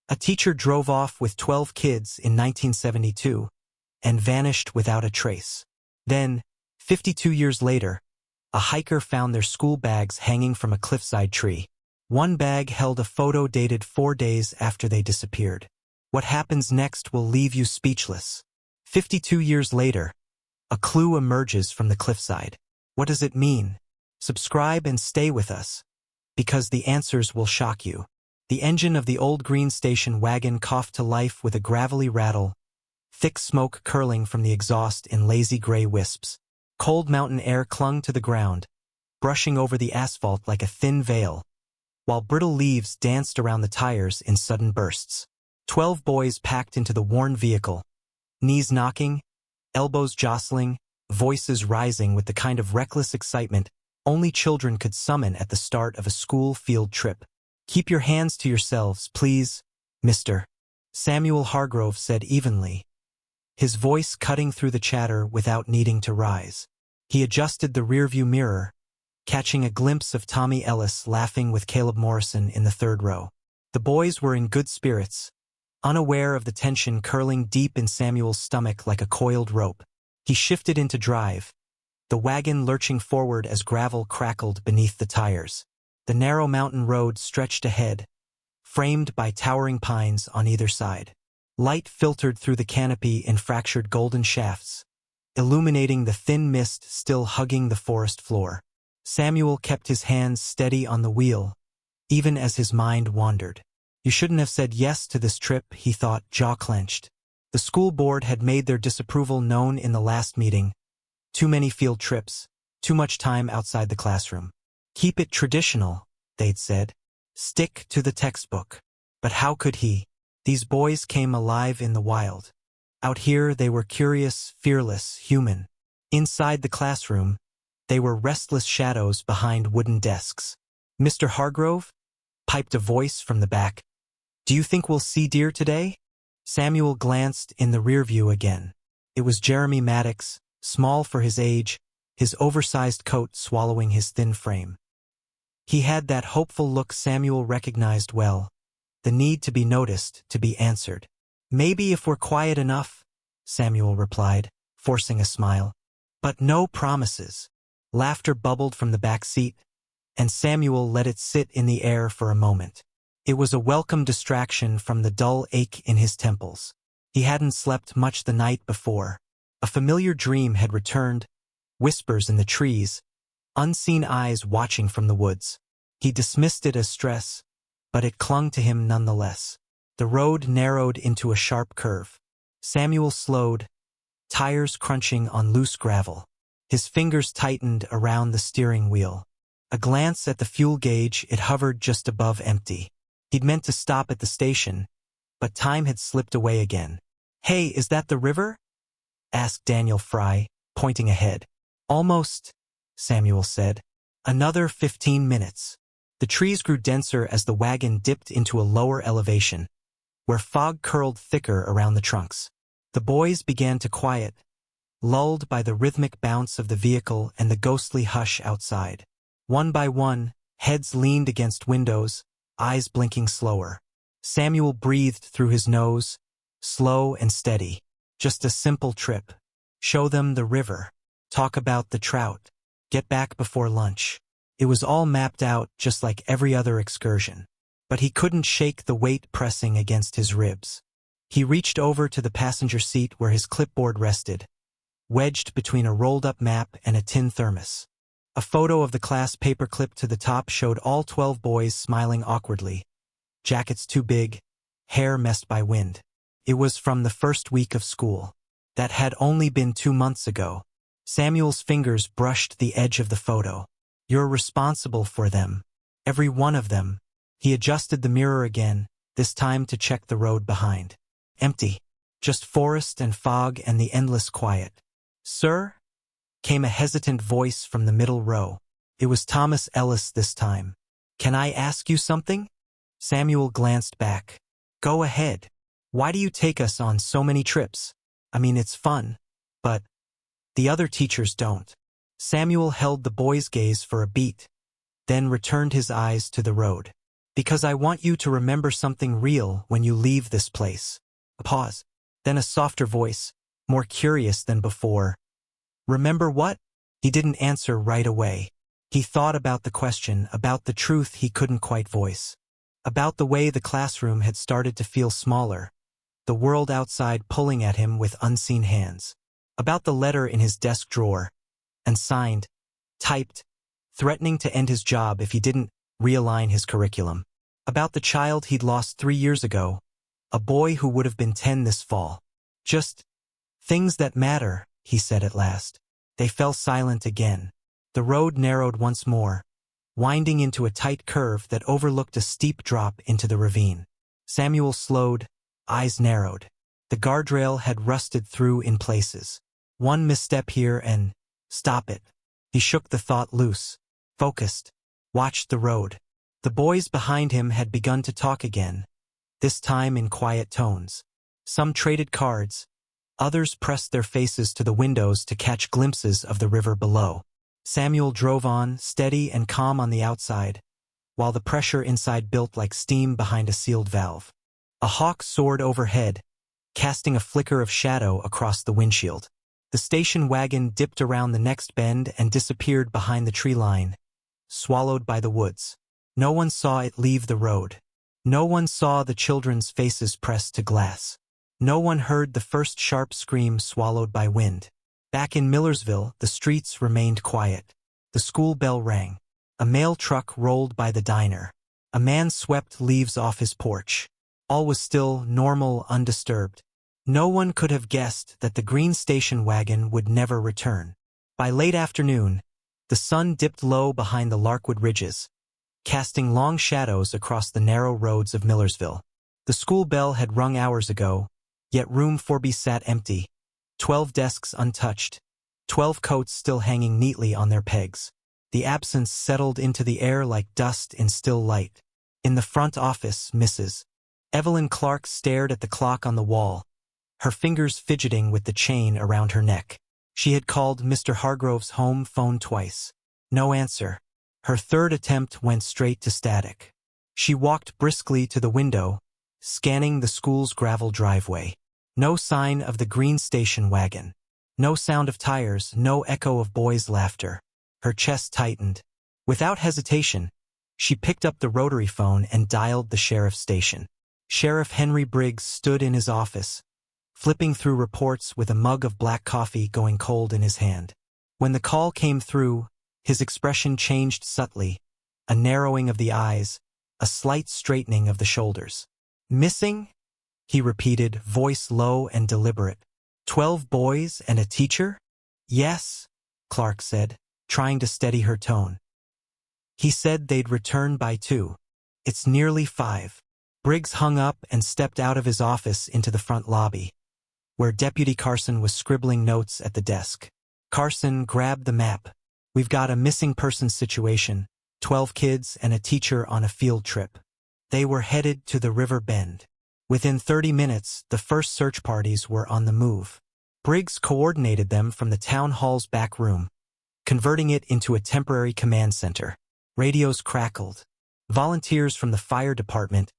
A teacher drove off with 12 kids in 1972 and vanished without a trace. Then, 52 years later, a hiker found their school bags hanging from a cliffside tree. One bag held a photo dated 4 days after they disappeared. What happens next will leave you speechless. 52 years later, a clue emerges from the cliffside. What does it mean? Subscribe and stay with us, because the answers will shock you. The engine of the old green station wagon coughed to life with a gravelly rattle, thick smoke curling from the exhaust in lazy gray wisps. Cold mountain air clung to the ground, brushing over the asphalt like a thin veil, while brittle leaves danced around the tires in sudden bursts. 12 boys packed into the worn vehicle, knees knocking, elbows jostling, voices rising with the kind of reckless excitement only children could summon at the start of a school field trip. "Keep your hands to yourselves, please, Mr. Samuel Hargrove said evenly, his voice cutting through the chatter without needing to rise. He adjusted the rearview mirror, catching a glimpse of Tommy Ellis laughing with Caleb Morrison in the third row. The boys were in good spirits, unaware of the tension curling deep in Samuel's stomach like a coiled rope. He shifted into drive, the wagon lurching forward as gravel crackled beneath the tires. The narrow mountain road stretched ahead, framed by towering pines on either side. Light filtered through the canopy in fractured golden shafts, illuminating the thin mist still hugging the forest floor. Samuel kept his hands steady on the wheel, even as his mind wandered. You shouldn't have said yes to this trip, he thought, jaw clenched. The school board had made their disapproval known in the last meeting. Too many field trips, too much time outside the classroom. Keep it traditional, they'd said. Stick to the textbook. But how could he? These boys came alive in the wild. Out here they were curious, fearless, human. Inside the classroom, they were restless shadows behind wooden desks. "Mr. Hargrove?" piped a voice from the back. "Do you think we'll see deer today?" Samuel glanced in the rear view again. It was Jeremy Maddox, small for his age, his oversized coat swallowing his thin frame. He had that hopeful look Samuel recognized well, the need to be noticed, to be answered. "Maybe if we're quiet enough," Samuel replied, forcing a smile. But no promises. Laughter bubbled from the back seat, and Samuel let it sit in the air for a moment. It was a welcome distraction from the dull ache in his temples. He hadn't slept much the night before. A familiar dream had returned, whispers in the trees, unseen eyes watching from the woods. He dismissed it as stress, but it clung to him nonetheless. The road narrowed into a sharp curve. Samuel slowed, tires crunching on loose gravel. His fingers tightened around the steering wheel. A glance at the fuel gauge, it hovered just above empty. He'd meant to stop at the station, but time had slipped away again. "Hey, is that the river?" asked Daniel Fry, pointing ahead. "Almost," Samuel said. "Another 15 minutes. The trees grew denser as the wagon dipped into a lower elevation, where fog curled thicker around the trunks. The boys began to quiet, lulled by the rhythmic bounce of the vehicle and the ghostly hush outside. One by one, heads leaned against windows, eyes blinking slower. Samuel breathed through his nose, slow and steady. Just a simple trip. Show them the river. Talk about the trout. Get back before lunch. It was all mapped out just like every other excursion. But he couldn't shake the weight pressing against his ribs. He reached over to the passenger seat where his clipboard rested, wedged between a rolled-up map and a tin thermos. A photo of the class paperclip to the top showed all 12 boys smiling awkwardly, jackets too big, hair messed by wind. It was from the first week of school. That had only been 2 months ago. Samuel's fingers brushed the edge of the photo. "You're responsible for them. Every one of them." He adjusted the mirror again, this time to check the road behind. Empty. Just forest and fog and the endless quiet. "Sir?" came a hesitant voice from the middle row. It was Thomas Ellis this time. "Can I ask you something?" Samuel glanced back. "Go ahead. Why do you take us on so many trips? I mean, it's fun, but the other teachers don't." Samuel held the boy's gaze for a beat, then returned his eyes to the road. Because I want you to remember something real when you leave this place. A pause. Then a softer voice, more curious than before. Remember what? He didn't answer right away. He thought about the question, about the truth he couldn't quite voice. About the way the classroom had started to feel smaller, the world outside pulling at him with unseen hands. About the letter in his desk drawer, and signed, typed, threatening to end his job if he didn't realign his curriculum. About the child he'd lost 3 years ago, a boy who would have been 10 this fall. Just things that matter, he said at last. They fell silent again. The road narrowed once more, winding into a tight curve that overlooked a steep drop into the ravine. Samuel slowed, eyes narrowed. The guardrail had rusted through in places. One misstep here and, stop it. He shook the thought loose, focused, watched the road. The boys behind him had begun to talk again, this time in quiet tones. Some traded cards, others pressed their faces to the windows to catch glimpses of the river below. Samuel drove on, steady and calm on the outside, while the pressure inside built like steam behind a sealed valve. A hawk soared overhead, casting a flicker of shadow across the windshield. The station wagon dipped around the next bend and disappeared behind the tree line, swallowed by the woods. No one saw it leave the road. No one saw the children's faces pressed to glass. No one heard the first sharp scream swallowed by wind. Back in Millersville, the streets remained quiet. The school bell rang. A mail truck rolled by the diner. A man swept leaves off his porch. All was still, normal, undisturbed. No one could have guessed that the green station wagon would never return. By late afternoon, the sun dipped low behind the Larkwood ridges, casting long shadows across the narrow roads of Millersville. The school bell had rung hours ago, yet room 4B sat empty. 12 desks untouched, 12 coats still hanging neatly on their pegs. The absence settled into the air like dust in still light. In the front office, Mrs. Evelyn Clark stared at the clock on the wall, her fingers fidgeting with the chain around her neck. She had called Mr. Hargrove's home phone twice. No answer. Her third attempt went straight to static. She walked briskly to the window, scanning the school's gravel driveway. No sign of the green station wagon. No sound of tires, no echo of boys' laughter. Her chest tightened. Without hesitation, she picked up the rotary phone and dialed the sheriff's station. Sheriff Henry Briggs stood in his office, flipping through reports with a mug of black coffee going cold in his hand. When the call came through, his expression changed subtly, a narrowing of the eyes, a slight straightening of the shoulders. Missing? He repeated, voice low and deliberate. 12 boys and a teacher? Yes, Clark said, trying to steady her tone. He said they'd return by 2. It's nearly 5. Briggs hung up and stepped out of his office into the front lobby, where Deputy Carson was scribbling notes at the desk. Carson grabbed the map. We've got a missing person situation, 12 kids and a teacher on a field trip. They were headed to the river bend. Within 30 minutes, the first search parties were on the move. Briggs coordinated them from the town hall's back room, converting it into a temporary command center. Radios crackled. Volunteers from the fire department,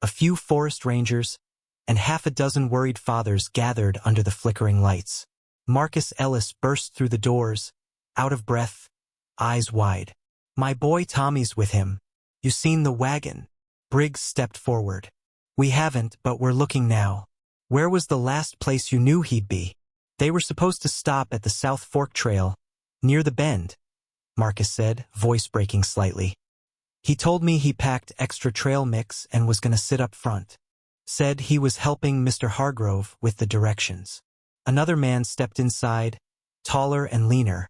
a few forest rangers, and half a dozen worried fathers gathered under the flickering lights. Marcus Ellis burst through the doors, out of breath, eyes wide. My boy Tommy's with him. You seen the wagon? Briggs stepped forward. We haven't, but we're looking now. Where was the last place you knew he'd be? They were supposed to stop at the South Fork Trail, near the bend, Marcus said, voice breaking slightly. He told me he packed extra trail mix and was going to sit up front. Said he was helping Mr. Hargrove with the directions. Another man stepped inside, taller and leaner,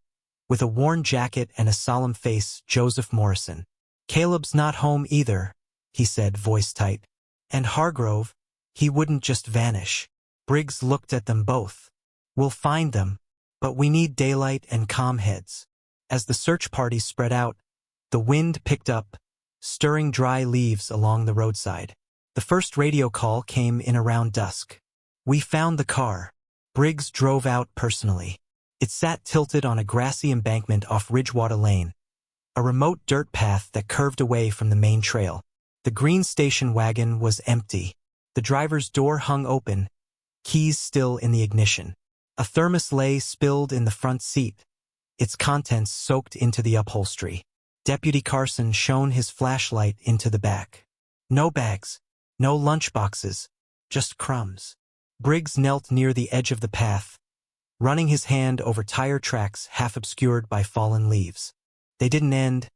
with a worn jacket and a solemn face, Joseph Morrison. Caleb's not home either, he said, voice tight. And Hargrove, he wouldn't just vanish. Briggs looked at them both. We'll find them, but we need daylight and calm heads. As the search party spread out, the wind picked up, stirring dry leaves along the roadside. The first radio call came in around dusk. We found the car. Briggs drove out personally. It sat tilted on a grassy embankment off Ridgewater Lane, a remote dirt path that curved away from the main trail. The green station wagon was empty. The driver's door hung open, keys still in the ignition. A thermos lay spilled in the front seat, its contents soaked into the upholstery. Deputy Carson shone his flashlight into the back. No bags, no lunchboxes, just crumbs. Briggs knelt near the edge of the path, running his hand over tire tracks half obscured by fallen leaves. They didn't end.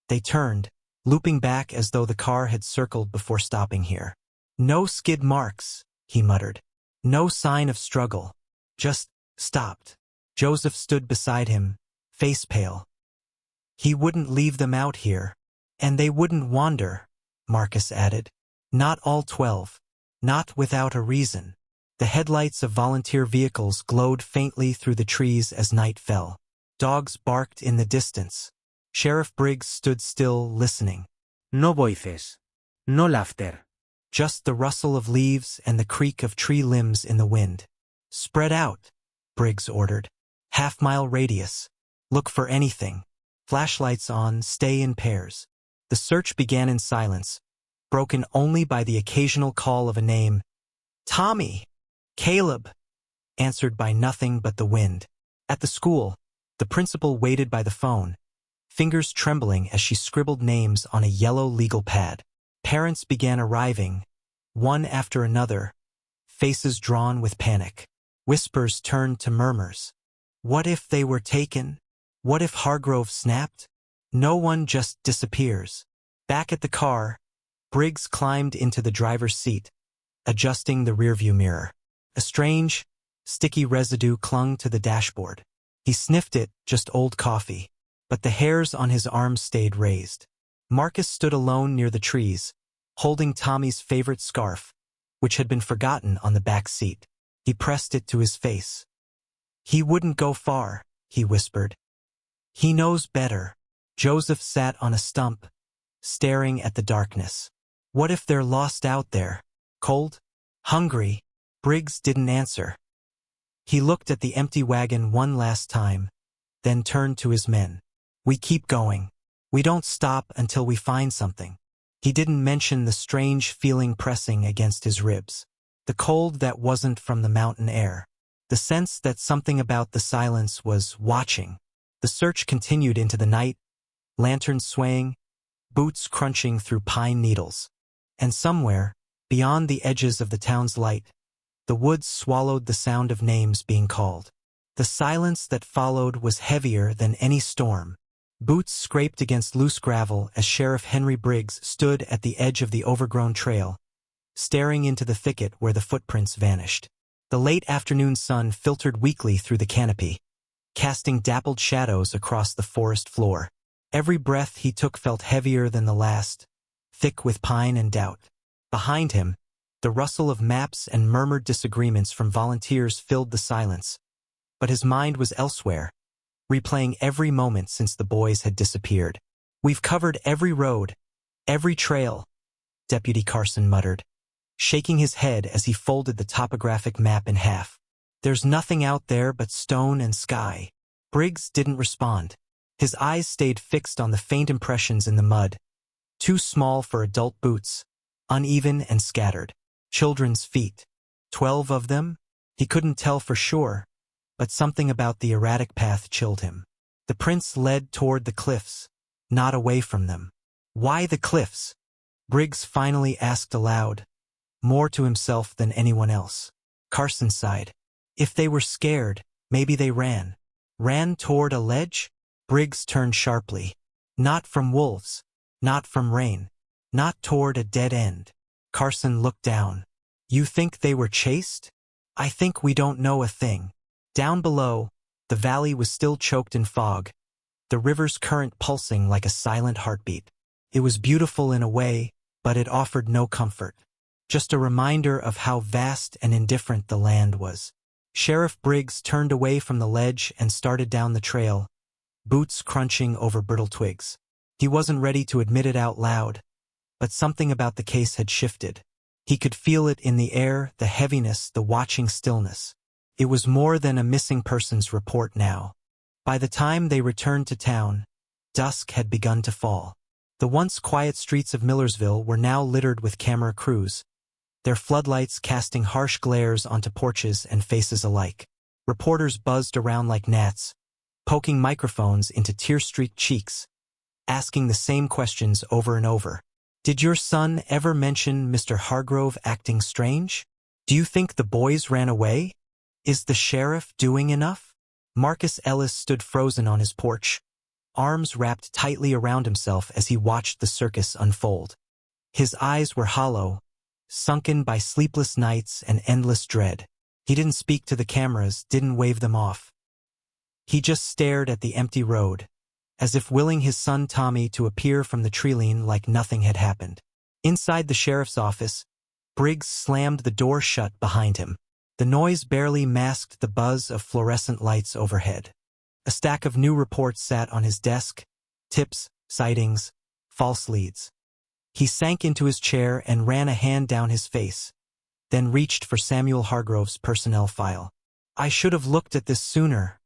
They turned, looping back as though the car had circled before stopping here. No skid marks, he muttered. No sign of struggle. Just stopped. Joseph stood beside him, face pale. He wouldn't leave them out here. And they wouldn't wander, Marcus added. Not all 12. Not without a reason. The headlights of volunteer vehicles glowed faintly through the trees as night fell. Dogs barked in the distance. Sheriff Briggs stood still, listening. No voices. No laughter. Just the rustle of leaves and the creak of tree limbs in the wind. Spread out, Briggs ordered. Half-mile radius. Look for anything. Flashlights on, stay in pairs. The search began in silence, broken only by the occasional call of a name. Tommy! Caleb! Answered by nothing but the wind. At the school, the principal waited by the phone, fingers trembling as she scribbled names on a yellow legal pad. Parents began arriving, one after another, faces drawn with panic. Whispers turned to murmurs. What if they were taken? What if Hargrove snapped? No one just disappears. Back at the car, Briggs climbed into the driver's seat, adjusting the rearview mirror. A strange, sticky residue clung to the dashboard. He sniffed it, just old coffee, but the hairs on his arms stayed raised. Marcus stood alone near the trees, holding Tommy's favorite scarf, which had been forgotten on the back seat. He pressed it to his face. He wouldn't go far, he whispered. He knows better. Joseph sat on a stump, staring at the darkness. What if they're lost out there? Cold? Hungry? Briggs didn't answer. He looked at the empty wagon one last time, then turned to his men. We keep going. We don't stop until we find something. He didn't mention the strange feeling pressing against his ribs. The cold that wasn't from the mountain air. The sense that something about the silence was watching. The search continued into the night, lanterns swaying, boots crunching through pine needles. And somewhere, beyond the edges of the town's light, the woods swallowed the sound of names being called. The silence that followed was heavier than any storm. Boots scraped against loose gravel as Sheriff Henry Briggs stood at the edge of the overgrown trail, staring into the thicket where the footprints vanished. The late afternoon sun filtered weakly through the canopy, casting dappled shadows across the forest floor. Every breath he took felt heavier than the last, thick with pine and doubt. Behind him, the rustle of maps and murmured disagreements from volunteers filled the silence. But his mind was elsewhere, replaying every moment since the boys had disappeared. We've covered every road, every trail, Deputy Carson muttered, shaking his head as he folded the topographic map in half. There's nothing out there but stone and sky. Briggs didn't respond. His eyes stayed fixed on the faint impressions in the mud, too small for adult boots, uneven and scattered. Children's feet. 12 of them? He couldn't tell for sure, but something about the erratic path chilled him. The prints led toward the cliffs, not away from them. Why the cliffs? Briggs finally asked aloud, more to himself than anyone else. Carson sighed. If they were scared, maybe they ran. Ran toward a ledge? Briggs turned sharply. Not from wolves. Not from rain. Not toward a dead end. Carson looked down. You think they were chased? I think we don't know a thing. Down below, the valley was still choked in fog, the river's current pulsing like a silent heartbeat. It was beautiful in a way, but it offered no comfort. Just a reminder of how vast and indifferent the land was. Sheriff Briggs turned away from the ledge and started down the trail, boots crunching over brittle twigs. He wasn't ready to admit it out loud, but something about the case had shifted. He could feel it in the air, the heaviness, the watching stillness. It was more than a missing persons report now. By the time they returned to town, dusk had begun to fall. The once quiet streets of Millersville were now littered with camera crews, their floodlights casting harsh glares onto porches and faces alike. Reporters buzzed around like gnats, poking microphones into tear-streaked cheeks, asking the same questions over and over. Did your son ever mention Mr. Hargrove acting strange? Do you think the boys ran away? Is the sheriff doing enough? Marcus Ellis stood frozen on his porch, arms wrapped tightly around himself as he watched the circus unfold. His eyes were hollow, sunken by sleepless nights and endless dread. He didn't speak to the cameras, didn't wave them off. He just stared at the empty road, as if willing his son Tommy to appear from the treeline like nothing had happened. Inside the sheriff's office, Briggs slammed the door shut behind him. The noise barely masked the buzz of fluorescent lights overhead. A stack of new reports sat on his desk, tips, sightings, false leads. He sank into his chair and ran a hand down his face, then reached for Samuel Hargrove's personnel file. I should have looked at this sooner,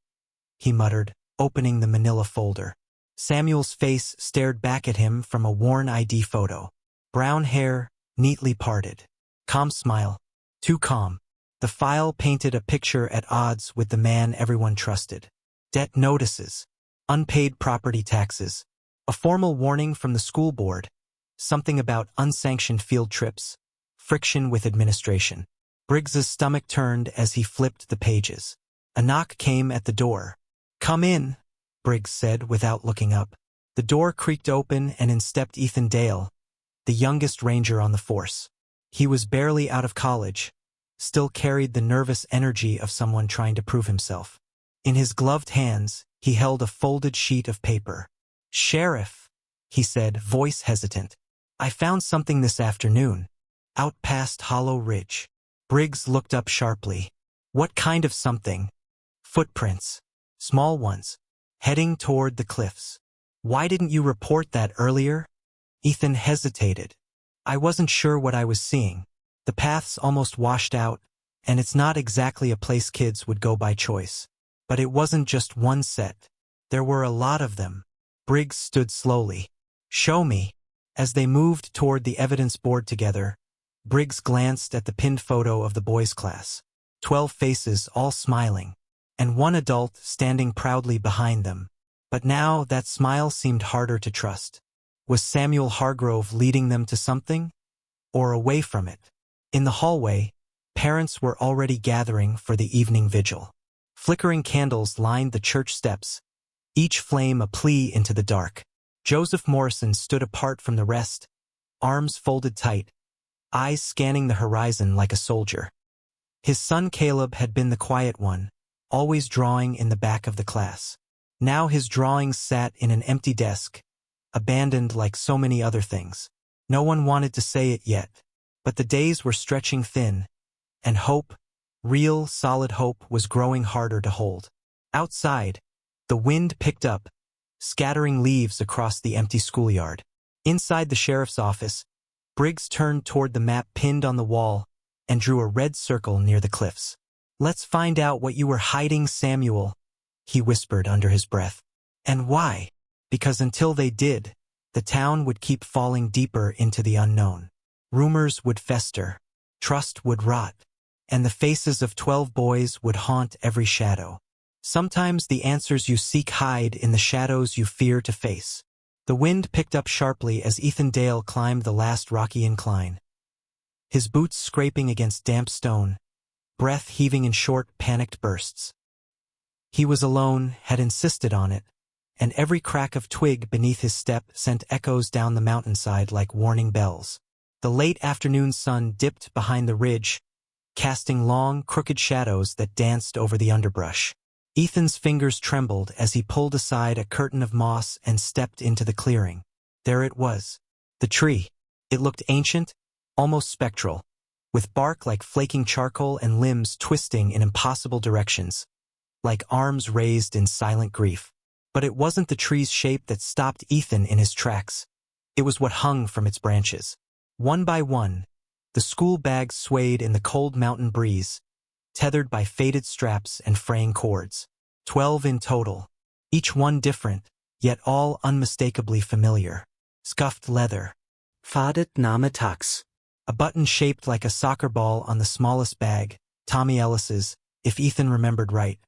he muttered, opening the manila folder. Samuel's face stared back at him from a worn ID photo. Brown hair, neatly parted. Calm smile. Too calm. The file painted a picture at odds with the man everyone trusted. Debt notices. Unpaid property taxes. A formal warning from the school board. Something about unsanctioned field trips. Friction with administration. Briggs's stomach turned as he flipped the pages. A knock came at the door. Come in, Briggs said without looking up. The door creaked open and in stepped Ethan Dale, the youngest ranger on the force. He was barely out of college, still carried the nervous energy of someone trying to prove himself. In his gloved hands, he held a folded sheet of paper. Sheriff, he said, voice hesitant. I found something this afternoon, out past Hollow Ridge. Briggs looked up sharply. What kind of something? Footprints. Small ones, heading toward the cliffs. Why didn't you report that earlier? Ethan hesitated. I wasn't sure what I was seeing. The path's almost washed out, and it's not exactly a place kids would go by choice. But it wasn't just one set. There were a lot of them. Briggs stood slowly. Show me. As they moved toward the evidence board together, Briggs glanced at the pinned photo of the boys' class. 12 faces all smiling, and one adult standing proudly behind them. But now that smile seemed harder to trust. Was Samuel Hargrove leading them to something? Or away from it? In the hallway, parents were already gathering for the evening vigil. Flickering candles lined the church steps, each flame a plea into the dark. Joseph Morrison stood apart from the rest, arms folded tight, eyes scanning the horizon like a soldier. His son Caleb had been the quiet one, always drawing in the back of the class. Now his drawings sat in an empty desk, abandoned like so many other things. No one wanted to say it yet, but the days were stretching thin, and hope, real, solid hope, was growing harder to hold. Outside, the wind picked up, scattering leaves across the empty schoolyard. Inside the sheriff's office, Briggs turned toward the map pinned on the wall and drew a red circle near the cliffs. Let's find out what you were hiding, Samuel, he whispered under his breath. And why? Because until they did, the town would keep falling deeper into the unknown. Rumors would fester, trust would rot, and the faces of 12 boys would haunt every shadow. Sometimes the answers you seek hide in the shadows you fear to face. The wind picked up sharply as Ethan Dale climbed the last rocky incline, his boots scraping against damp stone, breath heaving in short, panicked bursts. He was alone, had insisted on it, and every crack of twig beneath his step sent echoes down the mountainside like warning bells. The late afternoon sun dipped behind the ridge, casting long, crooked shadows that danced over the underbrush. Ethan's fingers trembled as he pulled aside a curtain of moss and stepped into the clearing. There it was, the tree. It looked ancient, almost spectral, with bark like flaking charcoal and limbs twisting in impossible directions, like arms raised in silent grief. But it wasn't the tree's shape that stopped Ethan in his tracks. It was what hung from its branches. One by one, the school bags swayed in the cold mountain breeze, tethered by faded straps and fraying cords. 12 in total, each one different, yet all unmistakably familiar. scuffed leather, Fadet nachmittags. a button shaped like a soccer ball on the smallest bag, Tommy Ellis's, if Ethan remembered right.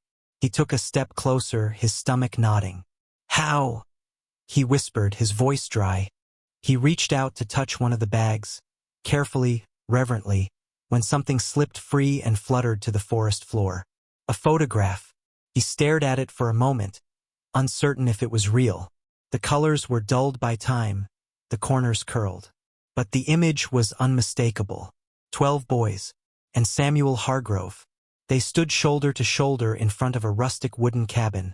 He took a step closer, his stomach nodding. How? He whispered, his voice dry. He reached out to touch one of the bags, carefully, reverently, when something slipped free and fluttered to the forest floor. A photograph. He stared at it for a moment, uncertain if it was real. The colors were dulled by time, the corners curled. But the image was unmistakable. 12 boys, and Samuel Hargrove. They stood shoulder to shoulder in front of a rustic wooden cabin,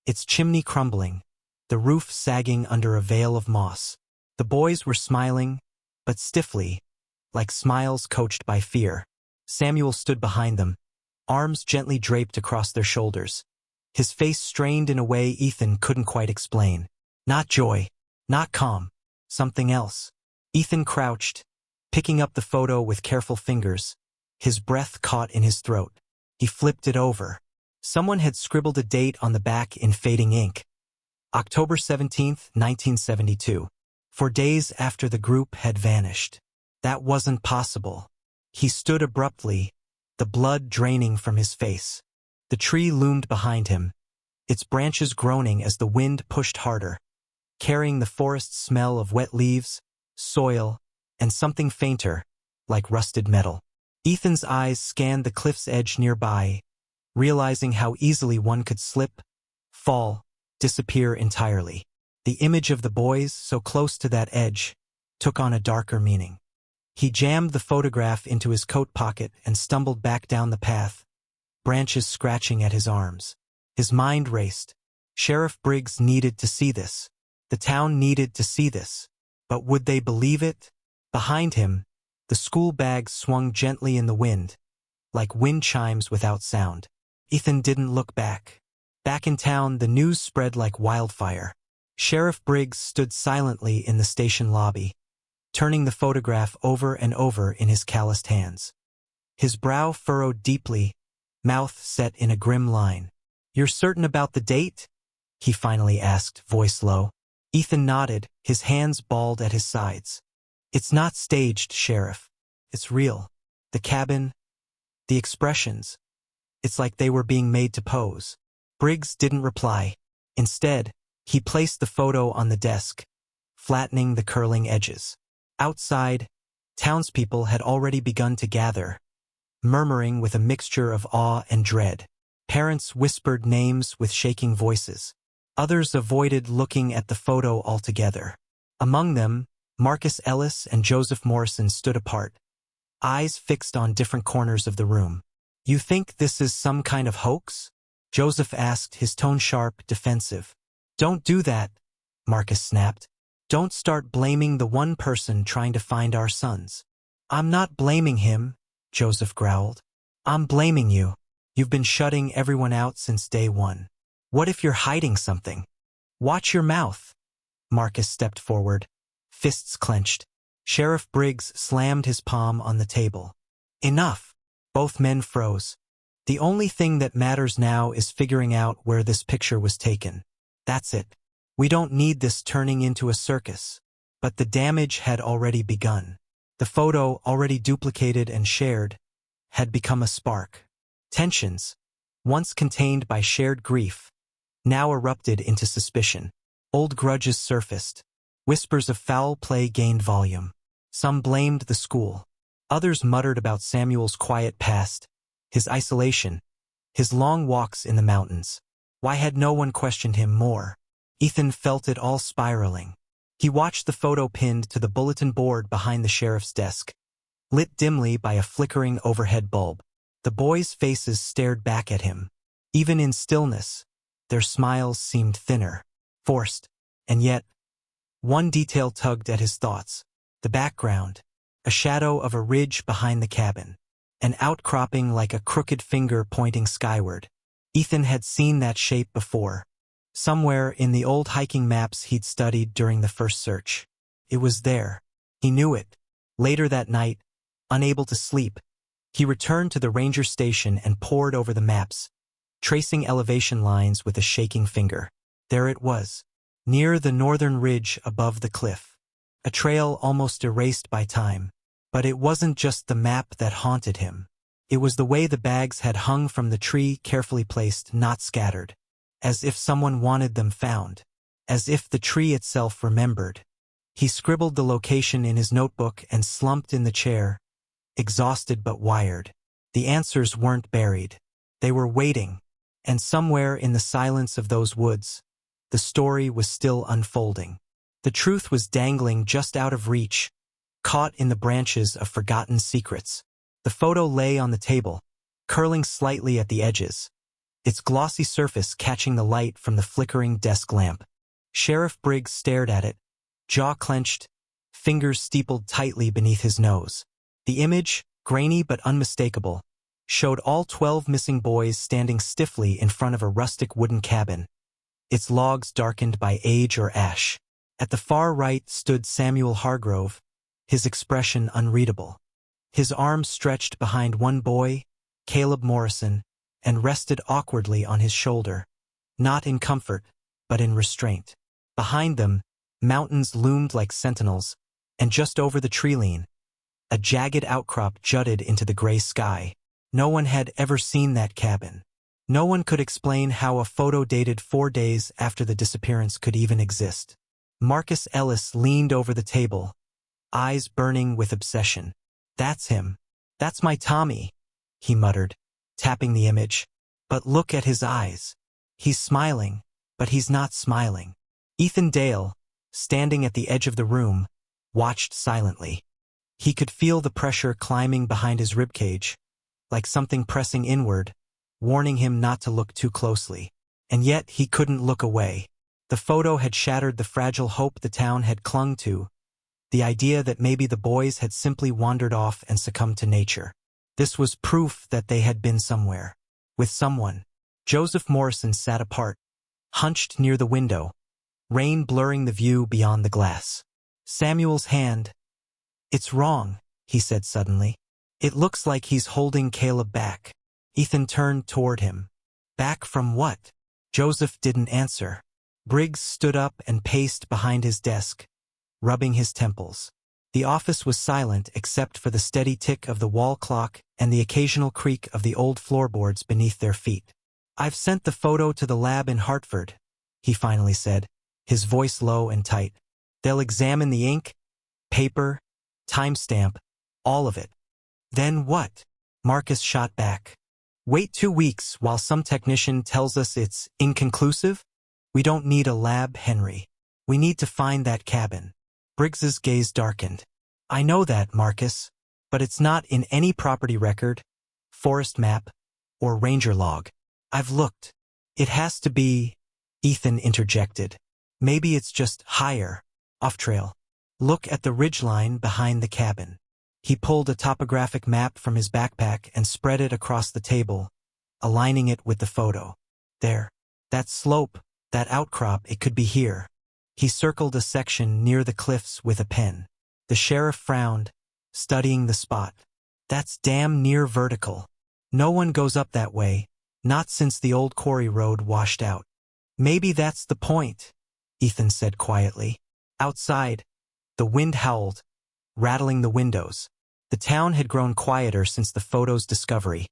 its chimney crumbling, the roof sagging under a veil of moss. The boys were smiling, but stiffly, like smiles coached by fear. Samuel stood behind them, arms gently draped across their shoulders. His face strained in a way Ethan couldn't quite explain. Not joy, not calm, something else. Ethan crouched, picking up the photo with careful fingers, his breath caught in his throat. He flipped it over. Someone had scribbled a date on the back in fading ink. October 17th, 1972. 4 days after the group had vanished. That wasn't possible. He stood abruptly, the blood draining from his face. The tree loomed behind him, its branches groaning as the wind pushed harder, carrying the forest smell of wet leaves, soil, and something fainter, like rusted metal. Ethan's eyes scanned the cliff's edge nearby, realizing how easily one could slip, fall, disappear entirely. The image of the boys, so close to that edge, took on a darker meaning. He jammed the photograph into his coat pocket and stumbled back down the path, branches scratching at his arms. His mind raced. Sheriff Briggs needed to see this. The town needed to see this. But would they believe it? Behind him, the school bags swung gently in the wind, like wind chimes without sound. Ethan didn't look back. Back in town, the news spread like wildfire. Sheriff Briggs stood silently in the station lobby, turning the photograph over and over in his calloused hands. His brow furrowed deeply, mouth set in a grim line. "You're certain about the date?" he finally asked, voice low. Ethan nodded, his hands balled at his sides. "It's not staged, Sheriff. It's real. The cabin, the expressions. It's like they were being made to pose." Briggs didn't reply. Instead, he placed the photo on the desk, flattening the curling edges. Outside, townspeople had already begun to gather, murmuring with a mixture of awe and dread. Parents whispered names with shaking voices. Others avoided looking at the photo altogether. Among them, Marcus Ellis and Joseph Morrison stood apart, eyes fixed on different corners of the room. "You think this is some kind of hoax?" Joseph asked, his tone sharp, defensive. "Don't do that," Marcus snapped. "Don't start blaming the one person trying to find our sons." "I'm not blaming him," Joseph growled. "I'm blaming you. You've been shutting everyone out since day one. What if you're hiding something? Watch your mouth." Marcus stepped forward, fists clenched. Sheriff Briggs slammed his palm on the table. "Enough." Both men froze. "The only thing that matters now is figuring out where this picture was taken. That's it. We don't need this turning into a circus." But the damage had already begun. The photo, already duplicated and shared, had become a spark. Tensions, once contained by shared grief, now erupted into suspicion. Old grudges surfaced. Whispers of foul play gained volume. Some blamed the school. Others muttered about Samuel's quiet past, his isolation, his long walks in the mountains. Why had no one questioned him more? Ethan felt it all spiraling. He watched the photo pinned to the bulletin board behind the sheriff's desk, lit dimly by a flickering overhead bulb. The boys' faces stared back at him. Even in stillness, their smiles seemed thinner, forced, and yet, one detail tugged at his thoughts. The background, a shadow of a ridge behind the cabin, an outcropping like a crooked finger pointing skyward. Ethan had seen that shape before, somewhere in the old hiking maps he'd studied during the first search. It was there. He knew it. Later that night, unable to sleep, he returned to the ranger station and pored over the maps, tracing elevation lines with a shaking finger. There it was, near the northern ridge above the cliff. a trail almost erased by time. But it wasn't just the map that haunted him. It was the way the bags had hung from the tree, carefully placed, not scattered. As if someone wanted them found. As if the tree itself remembered. He scribbled the location in his notebook and slumped in the chair, exhausted but wired. The answers weren't buried. They were waiting. And somewhere in the silence of those woods, the story was still unfolding. The truth was dangling just out of reach, caught in the branches of forgotten secrets. The photo lay on the table, curling slightly at the edges, its glossy surface catching the light from the flickering desk lamp. Sheriff Briggs stared at it, jaw clenched, fingers steepled tightly beneath his nose. The image, grainy but unmistakable, showed all 12 missing boys standing stiffly in front of a rustic wooden cabin, its logs darkened by age or ash. At the far right stood Samuel Hargrove, his expression unreadable. His arms stretched behind one boy, Caleb Morrison, and rested awkwardly on his shoulder, not in comfort, but in restraint. Behind them, mountains loomed like sentinels, and just over the tree-line, a jagged outcrop jutted into the gray sky. No one had ever seen that cabin. No one could explain how a photo dated 4 days after the disappearance could even exist. Marcus Ellis leaned over the table, eyes burning with obsession. "That's him. That's my Tommy," he muttered, tapping the image. "But look at his eyes. He's smiling, but he's not smiling." Ethan Dale, standing at the edge of the room, watched silently. He could feel the pressure climbing behind his ribcage, like something pressing inward, warning him not to look too closely. And yet he couldn't look away. The photo had shattered the fragile hope the town had clung to, the idea that maybe the boys had simply wandered off and succumbed to nature. This was proof that they had been somewhere, with someone. Joseph Morrison sat apart, hunched near the window, rain blurring the view beyond the glass. Samuel's hand. "It's wrong," he said suddenly. "It looks like he's holding Caleb back." Ethan turned toward him. "Back from what?" Joseph didn't answer. Briggs stood up and paced behind his desk, rubbing his temples. The office was silent except for the steady tick of the wall clock and the occasional creak of the old floorboards beneath their feet. "I've sent the photo to the lab in Hartford," he finally said, his voice low and tight. "They'll examine the ink, paper, timestamp, all of it." "Then what?" Marcus shot back. "Wait 2 weeks while some technician tells us it's inconclusive? We don't need a lab, Henry. We need to find that cabin." Briggs's gaze darkened. "I know that, Marcus, but it's not in any property record, forest map, or ranger log. I've looked. It has to be," Ethan interjected. "Maybe it's just higher, off-trail. Look at the ridgeline behind the cabin." He pulled a topographic map from his backpack and spread it across the table, aligning it with the photo. "There. That slope, that outcrop, it could be here." He circled a section near the cliffs with a pen. The sheriff frowned, studying the spot. "That's damn near vertical. No one goes up that way, not since the old quarry road washed out." "Maybe that's the point," Ethan said quietly. Outside, the wind howled, rattling the windows. The town had grown quieter since the photo's discovery.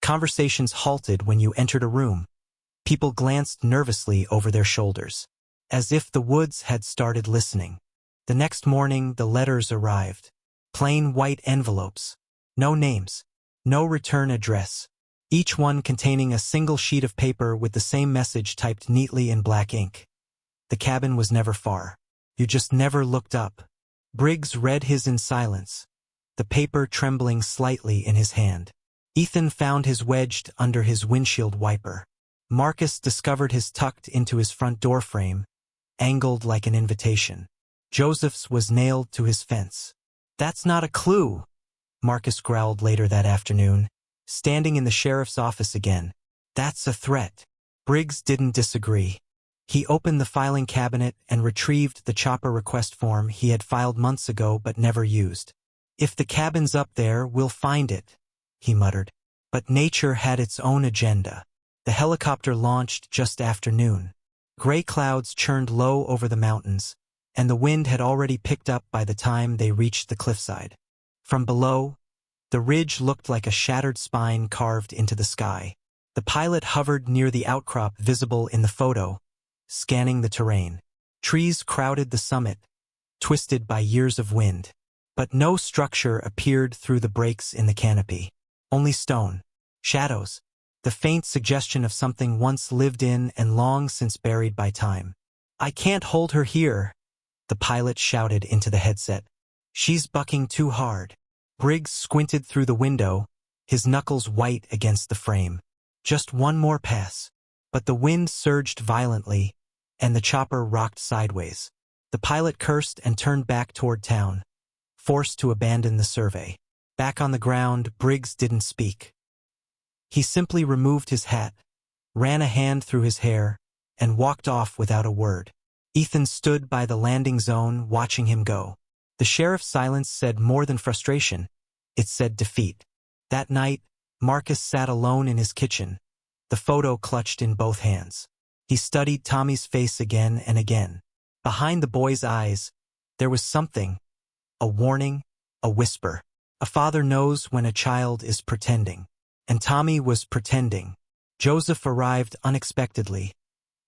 Conversations halted when you entered a room. People glanced nervously over their shoulders, as if the woods had started listening. The next morning, the letters arrived. Plain white envelopes. No names. No return address. Each one containing a single sheet of paper with the same message typed neatly in black ink. The cabin was never far. You just never looked up. Briggs read his in silence, the paper trembling slightly in his hand. Ethan found his wedged under his windshield wiper. Marcus discovered his tucked into his front door frame, angled like an invitation. Joseph's was nailed to his fence. "That's not a clue," Marcus growled later that afternoon, standing in the sheriff's office again. "That's a threat." Briggs didn't disagree. He opened the filing cabinet and retrieved the chopper request form he had filed months ago but never used. "If the cabin's up there, we'll find it," he muttered. But nature had its own agenda. The helicopter launched just after noon. Gray clouds churned low over the mountains, and the wind had already picked up by the time they reached the cliffside. From below, the ridge looked like a shattered spine carved into the sky. The pilot hovered near the outcrop visible in the photo, scanning the terrain. Trees crowded the summit, twisted by years of wind. But no structure appeared through the breaks in the canopy. Only stone, shadows, the faint suggestion of something once lived in and long since buried by time. "I can't hold her here," the pilot shouted into the headset. "She's bucking too hard." Briggs squinted through the window, his knuckles white against the frame. Just one more pass. But the wind surged violently, and the chopper rocked sideways. The pilot cursed and turned back toward town, forced to abandon the survey. Back on the ground, Briggs didn't speak. He simply removed his hat, ran a hand through his hair, and walked off without a word. Ethan stood by the landing zone, watching him go. The sheriff's silence said more than frustration. It said defeat. That night, Marcus sat alone in his kitchen, the photo clutched in both hands. He studied Tommy's face again and again. Behind the boy's eyes, there was something, a warning, a whisper. A father knows when a child is pretending. And Tommy was pretending. Joseph arrived unexpectedly,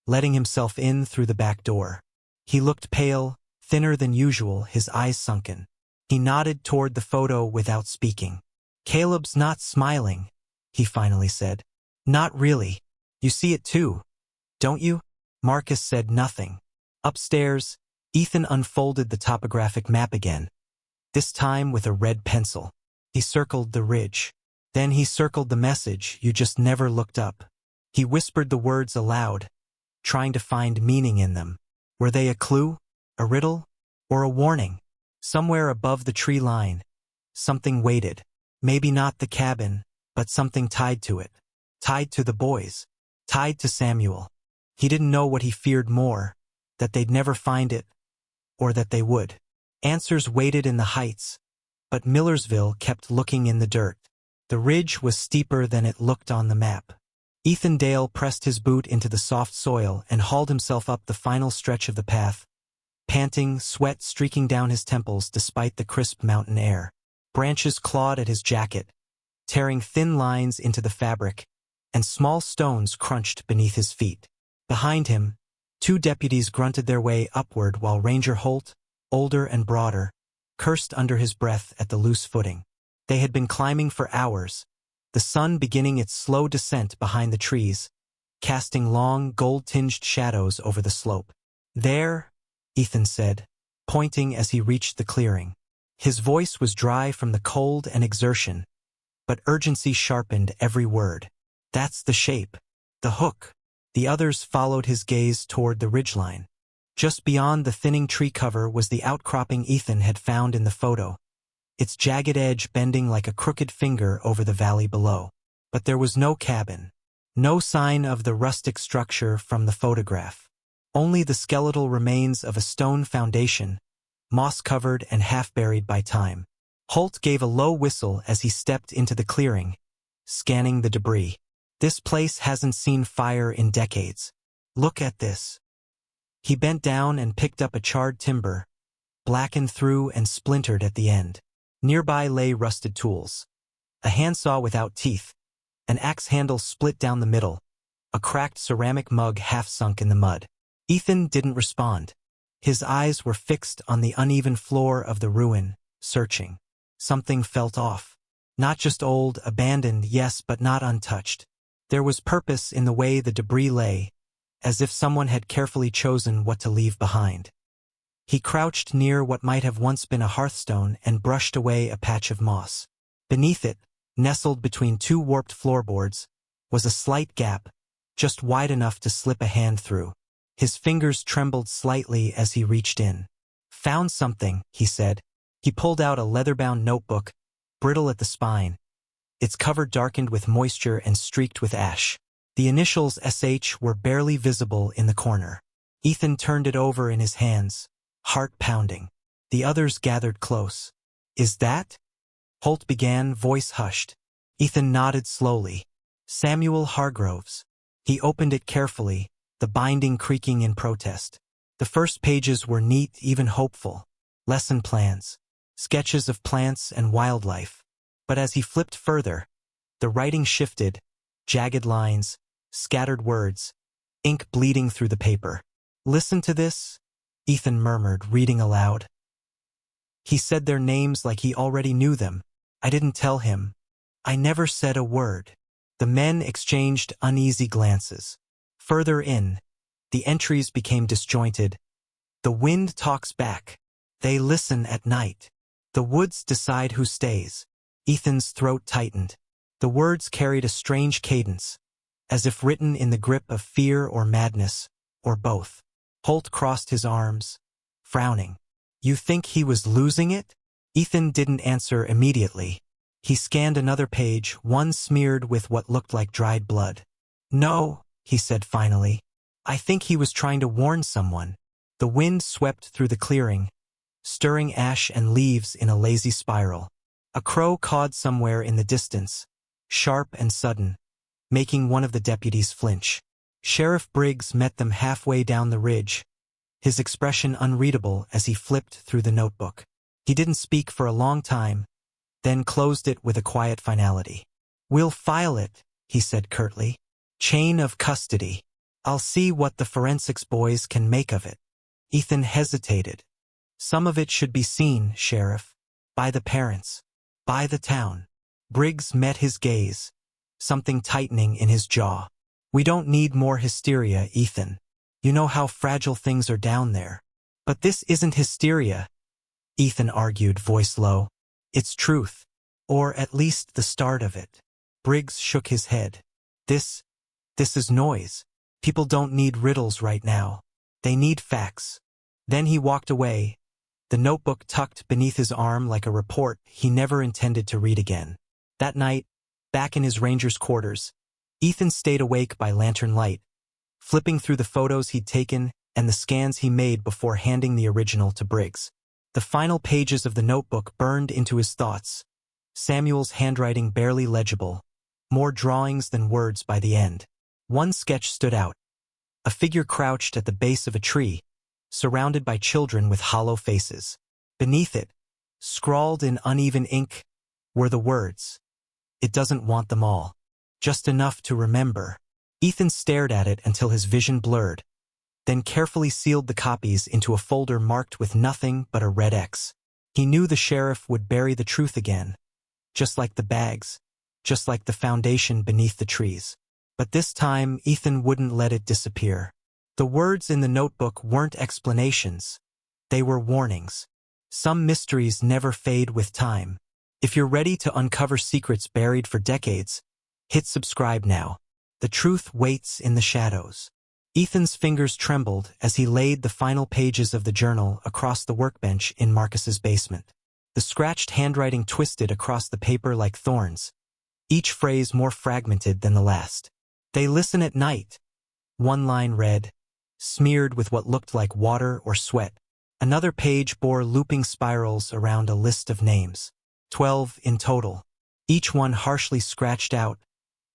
letting himself in through the back door. He looked pale, thinner than usual, his eyes sunken. He nodded toward the photo without speaking. "Caleb's not smiling," he finally said. "Not really. You see it too, don't you?" Marcus said nothing. Upstairs, Ethan unfolded the topographic map again, this time with a red pencil. He circled the ridge. Then he circled the message, "You just never looked up." He whispered the words aloud, trying to find meaning in them. Were they a clue, a riddle, or a warning? Somewhere above the tree line, something waited. Maybe not the cabin, but something tied to it. Tied to the boys. Tied to Samuel. He didn't know what he feared more, that they'd never find it, or that they would. Answers waited in the heights, but Millersville kept looking in the dirt. The ridge was steeper than it looked on the map. Ethan Dale pressed his boot into the soft soil and hauled himself up the final stretch of the path, panting, sweat streaking down his temples despite the crisp mountain air. Branches clawed at his jacket, tearing thin lines into the fabric, and small stones crunched beneath his feet. Behind him, two deputies grunted their way upward while Ranger Holt, older and broader, cursed under his breath at the loose footing. They had been climbing for hours, the sun beginning its slow descent behind the trees, casting long, gold-tinged shadows over the slope. "There," Ethan said, pointing as he reached the clearing. His voice was dry from the cold and exertion, but urgency sharpened every word. "That's the shape. The hook." The others followed his gaze toward the ridgeline. Just beyond the thinning tree cover was the outcropping Ethan had found in the photo, its jagged edge bending like a crooked finger over the valley below. But there was no cabin, no sign of the rustic structure from the photograph. Only the skeletal remains of a stone foundation, moss-covered and half-buried by time. Holt gave a low whistle as he stepped into the clearing, scanning the debris. "This place hasn't seen fire in decades. Look at this." He bent down and picked up a charred timber, blackened through and splintered at the end. Nearby lay rusted tools. A handsaw without teeth, an axe handle split down the middle, a cracked ceramic mug half sunk in the mud. Ethan didn't respond. His eyes were fixed on the uneven floor of the ruin, searching. Something felt off. Not just old, abandoned, yes, but not untouched. There was purpose in the way the debris lay, as if someone had carefully chosen what to leave behind. He crouched near what might have once been a hearthstone and brushed away a patch of moss. Beneath it, nestled between two warped floorboards, was a slight gap, just wide enough to slip a hand through. His fingers trembled slightly as he reached in. "Found something," he said. He pulled out a leather-bound notebook, brittle at the spine, its cover darkened with moisture and streaked with ash. The initials SH were barely visible in the corner. Ethan turned it over in his hands, heart pounding. The others gathered close. "Is that?" Holt began, voice hushed. Ethan nodded slowly. "Samuel Hargroves." He opened it carefully, the binding creaking in protest. The first pages were neat, even hopeful. Lesson plans, sketches of plants and wildlife. But as he flipped further, the writing shifted, jagged lines, scattered words, ink bleeding through the paper. "Listen to this," Ethan murmured, reading aloud. He said their names like he already knew them. "I didn't tell him. I never said a word." The men exchanged uneasy glances. Further in, the entries became disjointed. "The wind talks back. They listen at night. The woods decide who stays." Ethan's throat tightened. The words carried a strange cadence, as if written in the grip of fear or madness, or both. Holt crossed his arms, frowning. "You think he was losing it?" Ethan didn't answer immediately. He scanned another page, one smeared with what looked like dried blood. "No," he said finally. "I think he was trying to warn someone." The wind swept through the clearing, stirring ash and leaves in a lazy spiral. A crow cawed somewhere in the distance, sharp and sudden, making one of the deputies flinch. Sheriff Briggs met them halfway down the ridge, his expression unreadable as he flipped through the notebook. He didn't speak for a long time, then closed it with a quiet finality. "We'll file it," he said curtly. "Chain of custody. I'll see what the forensics boys can make of it." Ethan hesitated. "Some of it should be seen, Sheriff. By the parents. By the town." Briggs met his gaze, something tightening in his jaw. "We don't need more hysteria, Ethan. You know how fragile things are down there." "But this isn't hysteria," Ethan argued, voice low. "It's truth. Or at least the start of it." Briggs shook his head. This is noise. People don't need riddles right now. They need facts." Then he walked away, the notebook tucked beneath his arm like a report he never intended to read again. That night, back in his ranger's quarters, Ethan stayed awake by lantern light, flipping through the photos he'd taken and the scans he made before handing the original to Briggs. The final pages of the notebook burned into his thoughts, Samuel's handwriting barely legible, more drawings than words by the end. One sketch stood out. A figure crouched at the base of a tree, surrounded by children with hollow faces. Beneath it, scrawled in uneven ink, were the words, "It doesn't want them all. Just enough to remember." Ethan stared at it until his vision blurred, then carefully sealed the copies into a folder marked with nothing but a red X. He knew the sheriff would bury the truth again, just like the bags, just like the foundation beneath the trees. But this time, Ethan wouldn't let it disappear. The words in the notebook weren't explanations. They were warnings. Some mysteries never fade with time. If you're ready to uncover secrets buried for decades, hit subscribe now. The truth waits in the shadows. Ethan's fingers trembled as he laid the final pages of the journal across the workbench in Marcus's basement. The scratched handwriting twisted across the paper like thorns, each phrase more fragmented than the last. "They listen at night." One line read, smeared with what looked like water or sweat. Another page bore looping spirals around a list of names. 12 in total, each one harshly scratched out,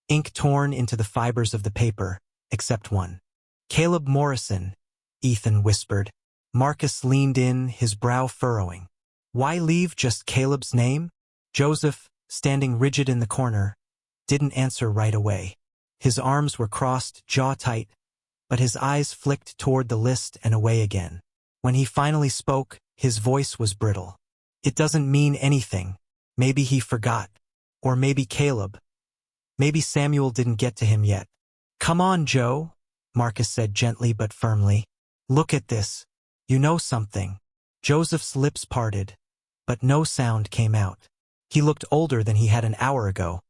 ink torn into the fibers of the paper, except one. "Caleb Morrison," Ethan whispered. Marcus leaned in, his brow furrowing. "Why leave just Caleb's name?" Joseph, standing rigid in the corner, didn't answer right away. His arms were crossed, jaw tight, but his eyes flicked toward the list and away again. When he finally spoke, his voice was brittle. "It doesn't mean anything. Maybe he forgot. Or maybe Caleb. Maybe Samuel didn't get to him yet." "Come on, Joe," Marcus said gently but firmly. "Look at this. You know something." Joseph's lips parted, but no sound came out. He looked older than he had an hour ago,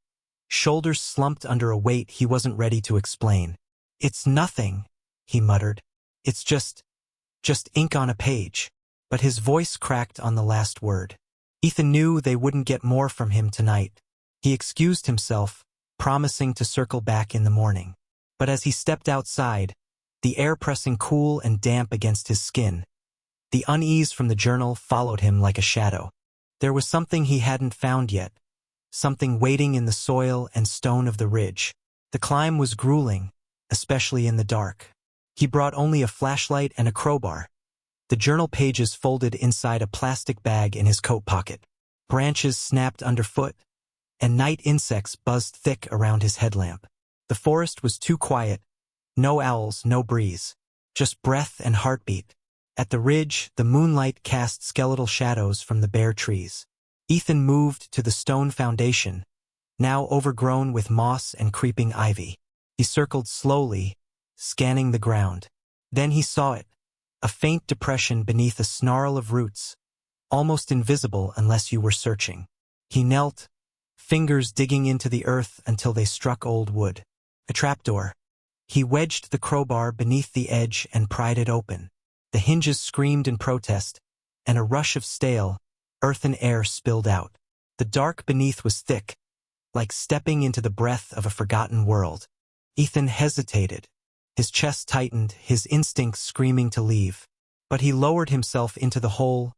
shoulders slumped under a weight he wasn't ready to explain. "It's nothing," he muttered. "It's just ink on a page." But his voice cracked on the last word. Ethan knew they wouldn't get more from him tonight. He excused himself, promising to circle back in the morning. But as he stepped outside, the air pressing cool and damp against his skin, the unease from the journal followed him like a shadow. There was something he hadn't found yet, something waiting in the soil and stone of the ridge. The climb was grueling, especially in the dark. He brought only a flashlight and a crowbar. The journal pages folded inside a plastic bag in his coat pocket. Branches snapped underfoot, and night insects buzzed thick around his headlamp. The forest was too quiet. No owls, no breeze. Just breath and heartbeat. At the ridge, the moonlight cast skeletal shadows from the bare trees. Ethan moved to the stone foundation, now overgrown with moss and creeping ivy. He circled slowly, scanning the ground. Then he saw it, a faint depression beneath a snarl of roots, almost invisible unless you were searching. He knelt, fingers digging into the earth until they struck old wood. A trapdoor. He wedged the crowbar beneath the edge and pried it open. The hinges screamed in protest, and a rush of stale, earthen air spilled out. The dark beneath was thick, like stepping into the breath of a forgotten world. Ethan hesitated. His chest tightened, his instincts screaming to leave. But he lowered himself into the hole,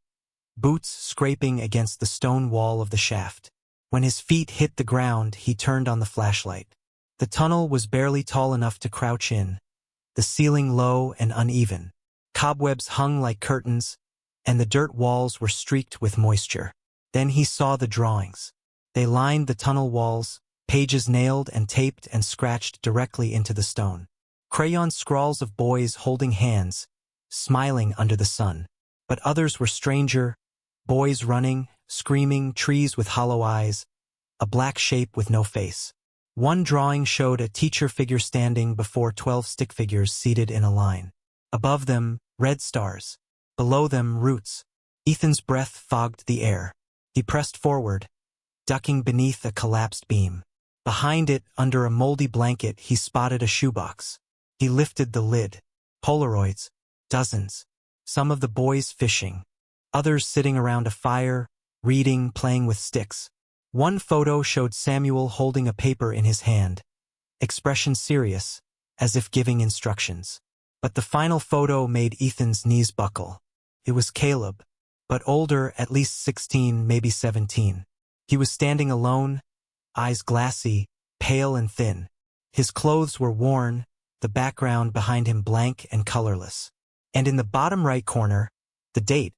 boots scraping against the stone wall of the shaft. When his feet hit the ground, he turned on the flashlight. The tunnel was barely tall enough to crouch in, the ceiling low and uneven. Cobwebs hung like curtains, and the dirt walls were streaked with moisture. Then he saw the drawings. They lined the tunnel walls, pages nailed and taped and scratched directly into the stone. Crayon scrawls of boys holding hands, smiling under the sun. But others were stranger, boys running, screaming, trees with hollow eyes, a black shape with no face. One drawing showed a teacher figure standing before 12 stick figures seated in a line. Above them, red stars. Below them, roots. Ethan's breath fogged the air. He pressed forward, ducking beneath a collapsed beam. Behind it, under a moldy blanket, he spotted a shoebox. He lifted the lid. Polaroids. Dozens. Some of the boys fishing. Others sitting around a fire, reading, playing with sticks. One photo showed Samuel holding a paper in his hand, expression serious, as if giving instructions. But the final photo made Ethan's knees buckle. It was Caleb, but older, at least 16, maybe 17. He was standing alone, eyes glassy, pale and thin. His clothes were worn, the background behind him blank and colorless. And in the bottom right corner, the date,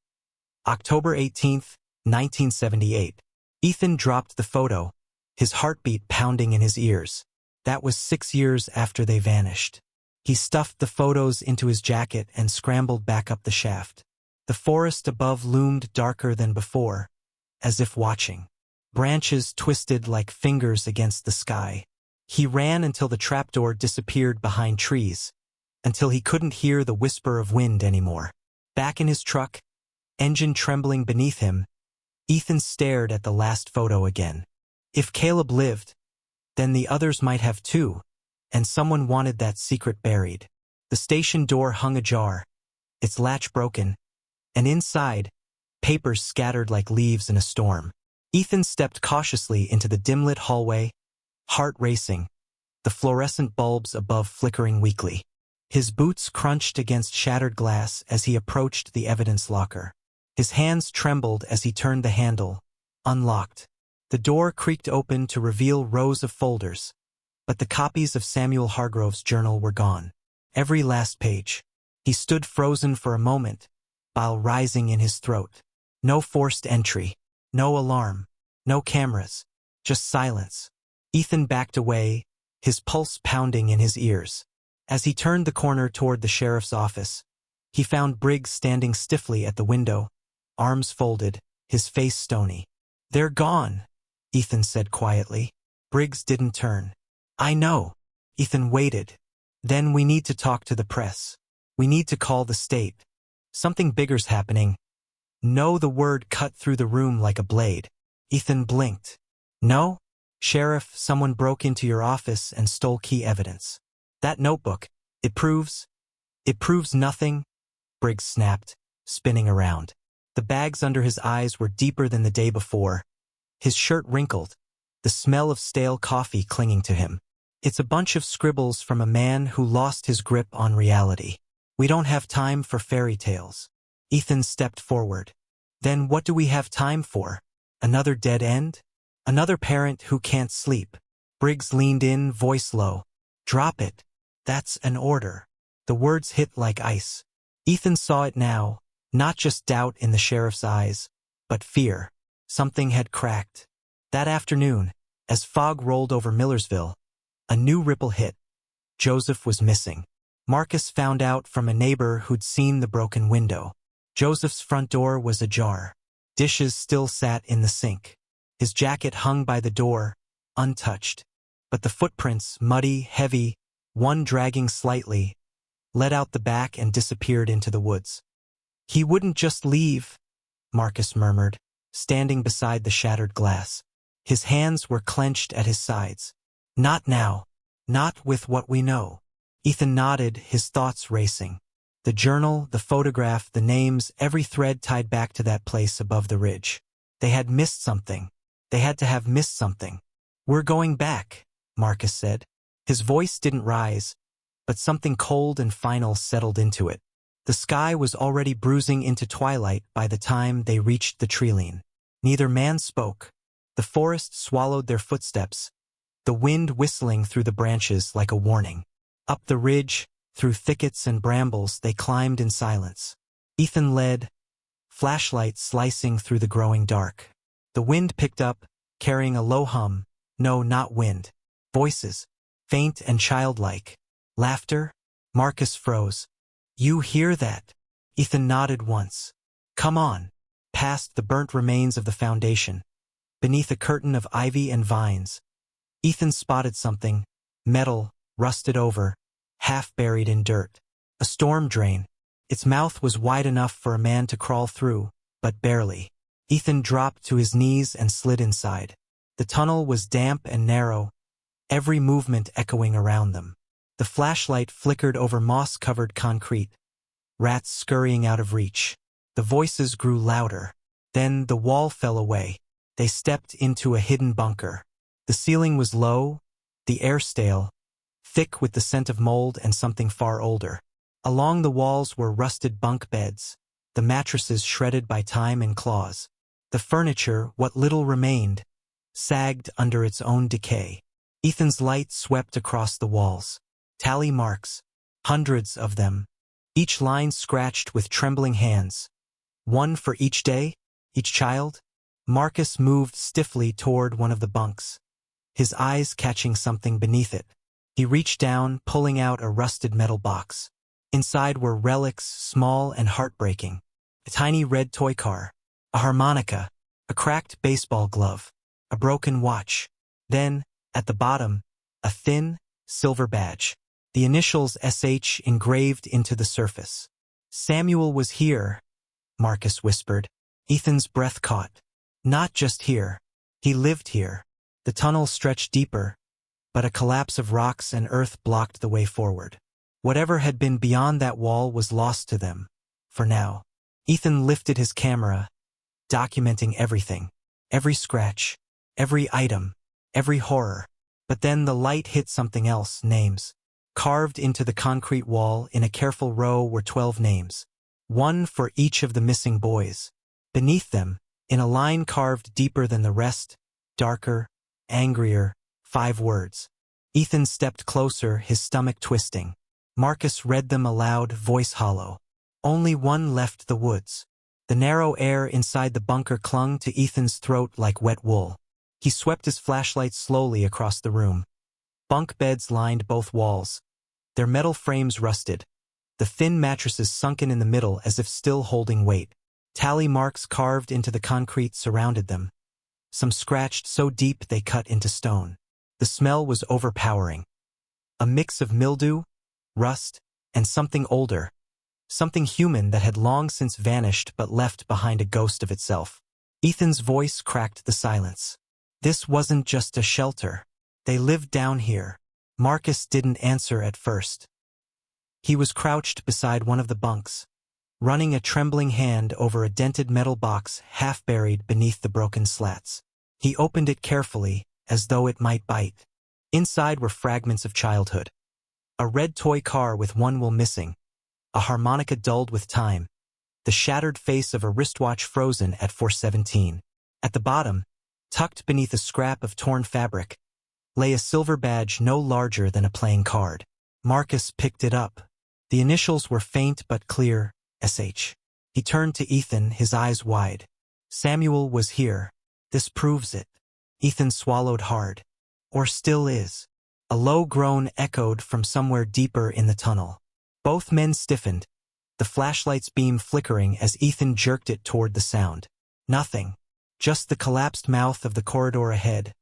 October 18th, 1978. Ethan dropped the photo, his heartbeat pounding in his ears. That was 6 years after they vanished. He stuffed the photos into his jacket and scrambled back up the shaft. The forest above loomed darker than before, as if watching. Branches twisted like fingers against the sky. He ran until the trapdoor disappeared behind trees, until he couldn't hear the whisper of wind anymore. Back in his truck, engine trembling beneath him, Ethan stared at the last photo again. If Caleb lived, then the others might have too, and someone wanted that secret buried. The station door hung ajar, its latch broken, and inside, papers scattered like leaves in a storm. Ethan stepped cautiously into the dim-lit hallway, heart racing, the fluorescent bulbs above flickering weakly. His boots crunched against shattered glass as he approached the evidence locker. His hands trembled as he turned the handle, unlocked. The door creaked open to reveal rows of folders, but the copies of Samuel Hargrove's journal were gone. Every last page. He stood frozen for a moment, bile rising in his throat. No forced entry, no alarm, no cameras, just silence. Ethan backed away, his pulse pounding in his ears. As he turned the corner toward the sheriff's office, he found Briggs standing stiffly at the window, arms folded, his face stony. "They're gone," Ethan said quietly. Briggs didn't turn. "I know." Ethan waited. "Then we need to talk to the press. We need to call the state. Something bigger's happening." "No," the word cut through the room like a blade. Ethan blinked. "No? Sheriff, someone broke into your office and stole key evidence. That notebook, it proves nothing," Briggs snapped, spinning around. The bags under his eyes were deeper than the day before. His shirt wrinkled, the smell of stale coffee clinging to him. "It's a bunch of scribbles from a man who lost his grip on reality. We don't have time for fairy tales." Ethan stepped forward. "Then what do we have time for? Another dead end? Another parent who can't sleep?" Briggs leaned in, voice low. "Drop it. That's an order." The words hit like ice. Ethan saw it now, not just doubt in the sheriff's eyes, but fear. Something had cracked. That afternoon, as fog rolled over Millersville, a new ripple hit. Joseph was missing. Marcus found out from a neighbor who'd seen the broken window. Joseph's front door was ajar. Dishes still sat in the sink. His jacket hung by the door, untouched. But the footprints, muddy, heavy, one dragging slightly, led out the back and disappeared into the woods. "He wouldn't just leave," Marcus murmured, standing beside the shattered glass. His hands were clenched at his sides. "Not now. Not with what we know." Ethan nodded, his thoughts racing. The journal, the photograph, the names, every thread tied back to that place above the ridge. They had missed something. They had to have missed something. "We're going back," Marcus said. His voice didn't rise, but something cold and final settled into it. The sky was already bruising into twilight by the time they reached the treeline. Neither man spoke. The forest swallowed their footsteps, the wind whistling through the branches like a warning. Up the ridge, through thickets and brambles, they climbed in silence. Ethan led, flashlight slicing through the growing dark. The wind picked up, carrying a low hum. No, not wind. Voices, faint and childlike. Laughter? Marcus froze. "You hear that?" Ethan nodded once. "Come on." Past the burnt remains of the foundation, beneath a curtain of ivy and vines, Ethan spotted something, metal, rusted over, half buried in dirt. A storm drain. Its mouth was wide enough for a man to crawl through, but barely. Ethan dropped to his knees and slid inside. The tunnel was damp and narrow, every movement echoing around them. The flashlight flickered over moss-covered concrete, rats scurrying out of reach. The voices grew louder. Then the wall fell away. They stepped into a hidden bunker. The ceiling was low, the air stale, thick with the scent of mold and something far older. Along the walls were rusted bunk beds, the mattresses shredded by time and claws. The furniture, what little remained, sagged under its own decay. Ethan's light swept across the walls. Tally marks, hundreds of them, each line scratched with trembling hands. One for each day, each child? Marcus moved stiffly toward one of the bunks, his eyes catching something beneath it. He reached down, pulling out a rusted metal box. Inside were relics, small and heartbreaking. A tiny red toy car, a harmonica, a cracked baseball glove, a broken watch. Then, at the bottom, a thin, silver badge. The initials SH engraved into the surface. "Samuel was here," Marcus whispered. Ethan's breath caught. Not just here. He lived here. The tunnel stretched deeper, but a collapse of rocks and earth blocked the way forward. Whatever had been beyond that wall was lost to them, for now. Ethan lifted his camera, documenting everything. Every scratch, every item, every horror. But then the light hit something else, names. Carved into the concrete wall in a careful row were 12 names. One for each of the missing boys. Beneath them, in a line carved deeper than the rest, darker, angrier, 5 words. Ethan stepped closer, his stomach twisting. Marcus read them aloud, voice hollow. Only one left the woods. The narrow air inside the bunker clung to Ethan's throat like wet wool. He swept his flashlight slowly across the room. Bunk beds lined both walls, their metal frames rusted, the thin mattresses sunken in the middle as if still holding weight. Tally marks carved into the concrete surrounded them, some scratched so deep they cut into stone. The smell was overpowering. A mix of mildew, rust, and something older, something human that had long since vanished but left behind a ghost of itself. Ethan's voice cracked the silence. This wasn't just a shelter. They lived down here. Marcus didn't answer at first. He was crouched beside one of the bunks, running a trembling hand over a dented metal box half buried beneath the broken slats. He opened it carefully, as though it might bite. Inside were fragments of childhood. A red toy car with one wheel missing, a harmonica dulled with time, the shattered face of a wristwatch frozen at 4:17. At the bottom, tucked beneath a scrap of torn fabric, lay a silver badge no larger than a playing card. Marcus picked it up. The initials were faint but clear, SH. He turned to Ethan, his eyes wide. Samuel was here. This proves it. Ethan swallowed hard. Or still is. A low groan echoed from somewhere deeper in the tunnel. Both men stiffened, the flashlight's beam flickering as Ethan jerked it toward the sound. Nothing. Just the collapsed mouth of the corridor ahead,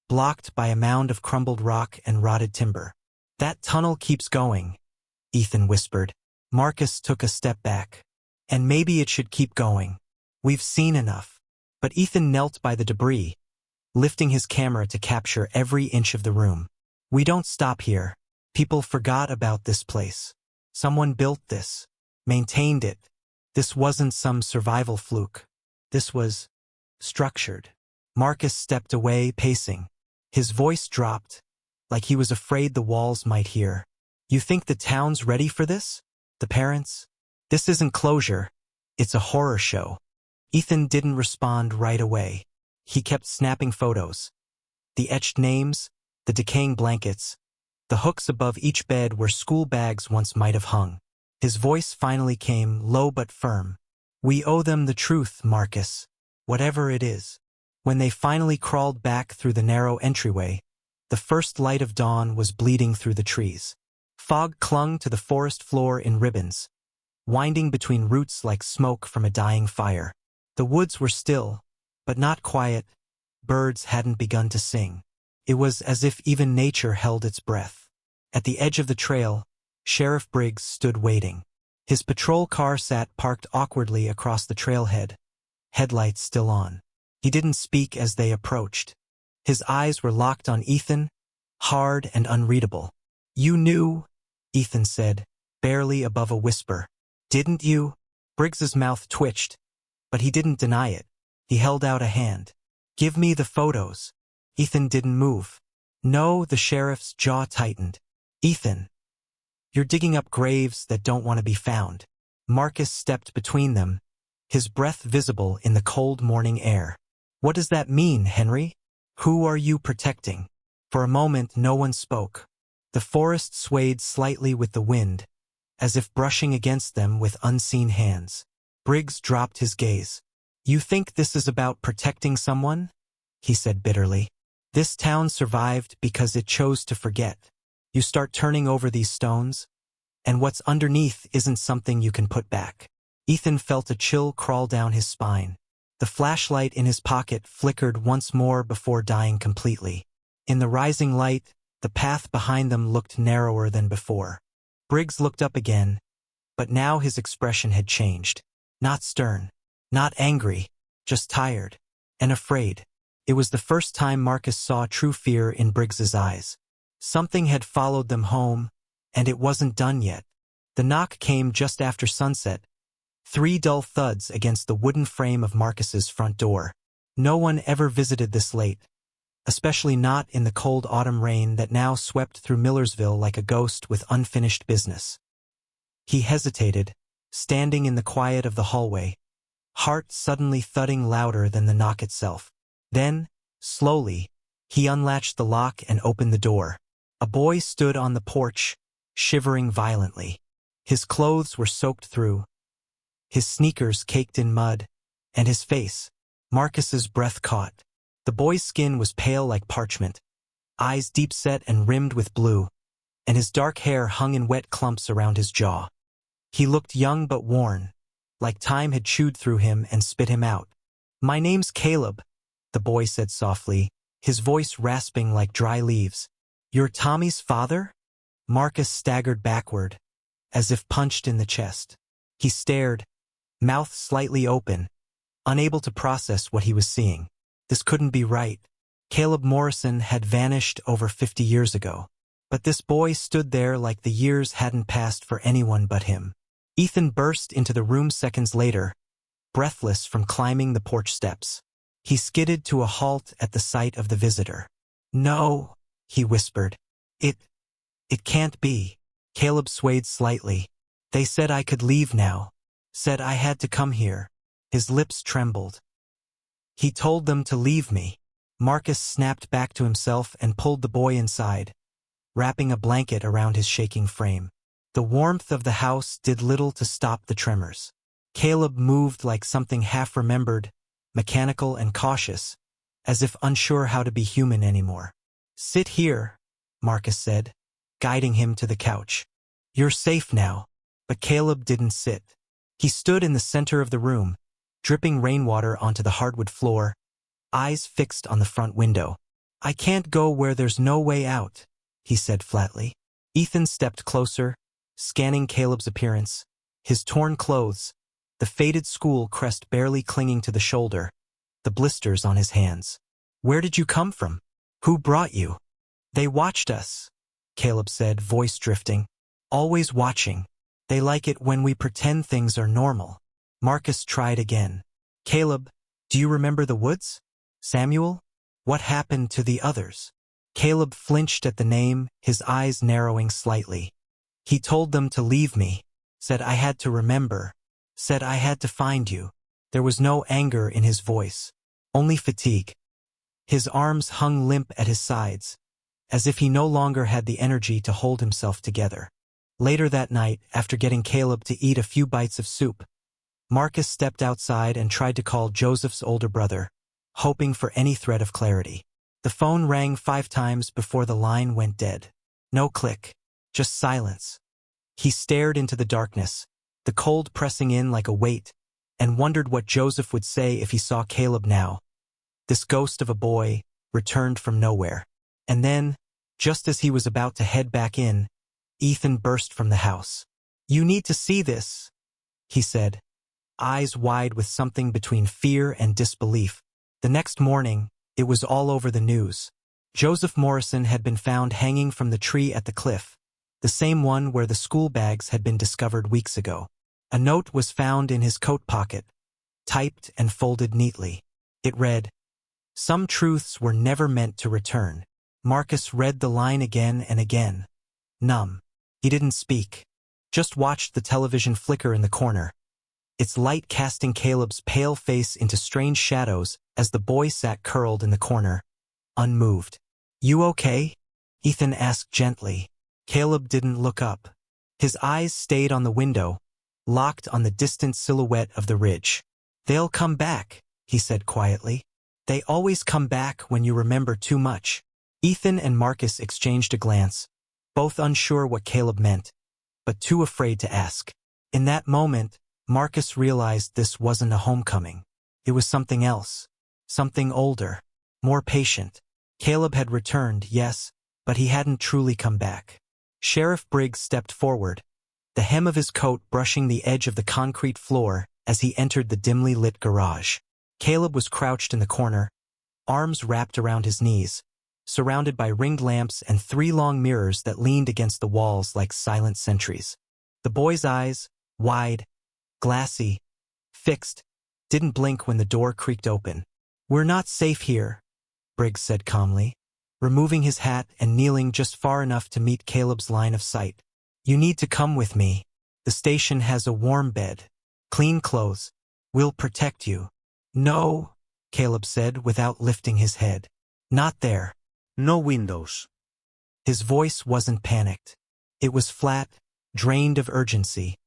blocked by a mound of crumbled rock and rotted timber. That tunnel keeps going, Ethan whispered. Marcus took a step back. And maybe it should keep going. We've seen enough. But Ethan knelt by the debris, lifting his camera to capture every inch of the room. We don't stop here. People forgot about this place. Someone built this, maintained it. This wasn't some survival fluke. This was structured. Marcus stepped away, pacing. His voice dropped, like he was afraid the walls might hear. You think the town's ready for this? The parents? This isn't closure. It's a horror show. Ethan didn't respond right away. He kept snapping photos. The etched names, the decaying blankets, the hooks above each bed where school bags once might have hung. His voice finally came, low but firm. We owe them the truth, Marcus. Whatever it is. When they finally crawled back through the narrow entryway, the first light of dawn was bleeding through the trees. Fog clung to the forest floor in ribbons, winding between roots like smoke from a dying fire. The woods were still, but not quiet. Birds hadn't begun to sing. It was as if even nature held its breath. At the edge of the trail, Sheriff Briggs stood waiting. His patrol car sat parked awkwardly across the trailhead, headlights still on. He didn't speak as they approached. His eyes were locked on Ethan, hard and unreadable. You knew, Ethan said, barely above a whisper. Didn't you? Briggs's mouth twitched, but he didn't deny it. He held out a hand. Give me the photos. Ethan didn't move. No, the sheriff's jaw tightened. Ethan, you're digging up graves that don't want to be found. Marcus stepped between them, his breath visible in the cold morning air. What does that mean, Henry? Who are you protecting? For a moment, no one spoke. The forest swayed slightly with the wind, as if brushing against them with unseen hands. Briggs dropped his gaze. You think this is about protecting someone? He said bitterly. This town survived because it chose to forget. You start turning over these stones, and what's underneath isn't something you can put back. Ethan felt a chill crawl down his spine. The flashlight in his pocket flickered once more before dying completely. In the rising light, the path behind them looked narrower than before. Briggs looked up again, but now his expression had changed. Not stern, not angry, just tired and afraid. It was the first time Marcus saw true fear in Briggs's eyes. Something had followed them home, and it wasn't done yet. The knock came just after sunset. 3 dull thuds against the wooden frame of Marcus's front door. No one ever visited this late, especially not in the cold autumn rain that now swept through Millersville like a ghost with unfinished business. He hesitated, standing in the quiet of the hallway, heart suddenly thudding louder than the knock itself. Then, slowly, he unlatched the lock and opened the door. A boy stood on the porch, shivering violently. His clothes were soaked through, his sneakers caked in mud, and his face. Marcus's breath caught. The boy's skin was pale like parchment, eyes deep-set and rimmed with blue, and his dark hair hung in wet clumps around his jaw. He looked young but worn, like time had chewed through him and spit him out. My name's Caleb, the boy said softly, his voice rasping like dry leaves. You're Tommy's father? Marcus staggered backward, as if punched in the chest. He stared, mouth slightly open, unable to process what he was seeing. This couldn't be right. Caleb Morrison had vanished over 50 years ago. But this boy stood there like the years hadn't passed for anyone but him. Ethan burst into the room seconds later, breathless from climbing the porch steps. He skidded to a halt at the sight of the visitor. No, he whispered. It can't be. Caleb swayed slightly. They said I could leave now. Said I had to come here. His lips trembled. He told them to leave me. Marcus snapped back to himself and pulled the boy inside, wrapping a blanket around his shaking frame. The warmth of the house did little to stop the tremors. Caleb moved like something half-remembered, mechanical and cautious, as if unsure how to be human anymore. "Sit here," Marcus said, guiding him to the couch. "You're safe now." But Caleb didn't sit. He stood in the center of the room, dripping rainwater onto the hardwood floor, eyes fixed on the front window. "I can't go where there's no way out," he said flatly. Ethan stepped closer, scanning Caleb's appearance, his torn clothes, the faded school crest barely clinging to the shoulder, the blisters on his hands. "Where did you come from? Who brought you?" "They watched us," Caleb said, voice drifting. "Always watching. They like it when we pretend things are normal." Marcus tried again. "Caleb, do you remember the woods? Samuel? What happened to the others?" Caleb flinched at the name, his eyes narrowing slightly. "He told them to leave me, said I had to remember, said I had to find you." There was no anger in his voice, only fatigue. His arms hung limp at his sides, as if he no longer had the energy to hold himself together. Later that night, after getting Caleb to eat a few bites of soup, Marcus stepped outside and tried to call Joseph's older brother, hoping for any thread of clarity. The phone rang 5 times before the line went dead. No click, just silence. He stared into the darkness, the cold pressing in like a weight, and wondered what Joseph would say if he saw Caleb now. This ghost of a boy returned from nowhere. And then, just as he was about to head back in, Ethan burst from the house. "You need to see this," he said, eyes wide with something between fear and disbelief. The next morning, it was all over the news. Joseph Morrison had been found hanging from the tree at the cliff, the same one where the school bags had been discovered weeks ago. A note was found in his coat pocket, typed and folded neatly. It read, "Some truths were never meant to return." Marcus read the line again and again. Numb. He didn't speak, just watched the television flicker in the corner, its light casting Caleb's pale face into strange shadows as the boy sat curled in the corner, unmoved. "You okay?" Ethan asked gently. Caleb didn't look up. His eyes stayed on the window, locked on the distant silhouette of the ridge. "They'll come back," he said quietly. "They always come back when you remember too much." Ethan and Marcus exchanged a glance, both unsure what Caleb meant, but too afraid to ask. In that moment, Marcus realized this wasn't a homecoming. It was something else, something older, more patient. Caleb had returned, yes, but he hadn't truly come back. Sheriff Briggs stepped forward, the hem of his coat brushing the edge of the concrete floor as he entered the dimly lit garage. Caleb was crouched in the corner, arms wrapped around his knees, surrounded by ringed lamps and 3 long mirrors that leaned against the walls like silent sentries. The boy's eyes, wide, glassy, fixed, didn't blink when the door creaked open. "We're not safe here," Briggs said calmly, removing his hat and kneeling just far enough to meet Caleb's line of sight. "You need to come with me. The station has a warm bed, clean clothes. We'll protect you." "No," Caleb said without lifting his head. "Not there. No windows." His voice wasn't panicked. It was flat, drained of urgency,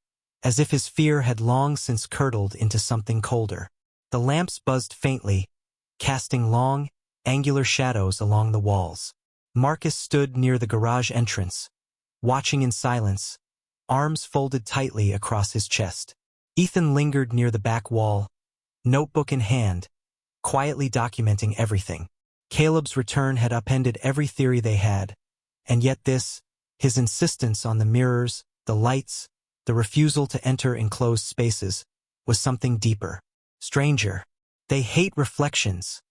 as if his fear had long since curdled into something colder. The lamps buzzed faintly, casting long, angular shadows along the walls. Marcus stood near the garage entrance, watching in silence, arms folded tightly across his chest. Ethan lingered near the back wall, notebook in hand, quietly documenting everything. Caleb's return had upended every theory they had, and yet this, his insistence on the mirrors, the lights, the refusal to enter enclosed spaces, was something deeper, stranger. "They hate reflections,"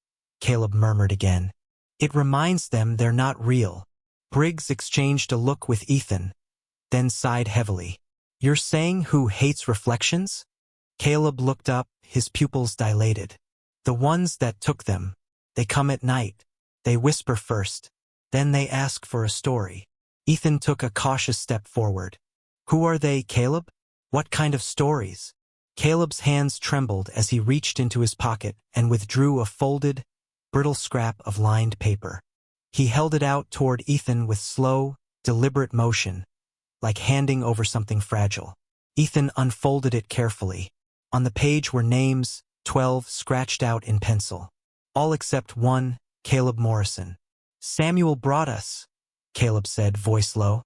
Caleb murmured again. "It reminds them they're not real." Briggs exchanged a look with Ethan, then sighed heavily. "You're saying who hates reflections?" Caleb looked up, his pupils dilated. "The ones that took them. They come at night. They whisper first. Then they ask for a story." Ethan took a cautious step forward. "Who are they, Caleb? What kind of stories?" Caleb's hands trembled as he reached into his pocket and withdrew a folded, brittle scrap of lined paper. He held it out toward Ethan with slow, deliberate motion, like handing over something fragile. Ethan unfolded it carefully. On the page were names, 12 scratched out in pencil. All except one, Caleb Morrison. "Samuel brought us," Caleb said, voice low.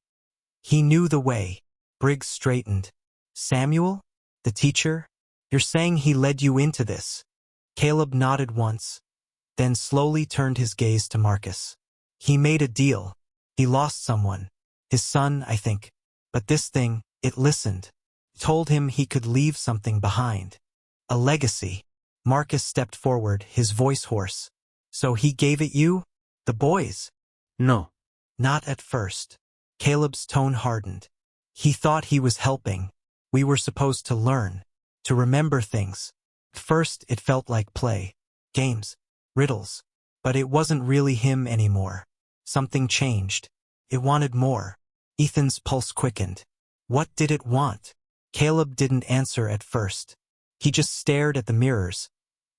"He knew the way." Briggs straightened. "Samuel? The teacher? You're saying he led you into this?" Caleb nodded once, then slowly turned his gaze to Marcus. "He made a deal. He lost someone. His son, I think. But this thing, it listened. Told him he could leave something behind. A legacy." Marcus stepped forward, his voice hoarse. "So he gave it you? The boys?" No. "Not at first." Caleb's tone hardened. "He thought he was helping. We were supposed to learn, to remember things. First, it felt like play. Games. Riddles. But it wasn't really him anymore. Something changed. It wanted more." Ethan's pulse quickened. What did it want? Caleb didn't answer at first. He just stared at the mirrors,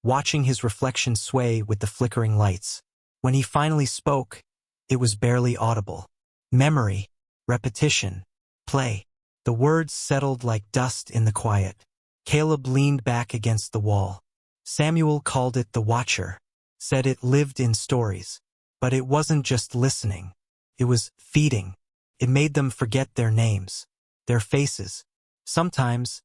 watching his reflection sway with the flickering lights. When he finally spoke, it was barely audible. "Memory. Repetition. Play." The words settled like dust in the quiet. Caleb leaned back against the wall. "Samuel called it the Watcher. Said it lived in stories. But it wasn't just listening. It was feeding. It made them forget their names, their faces. Sometimes,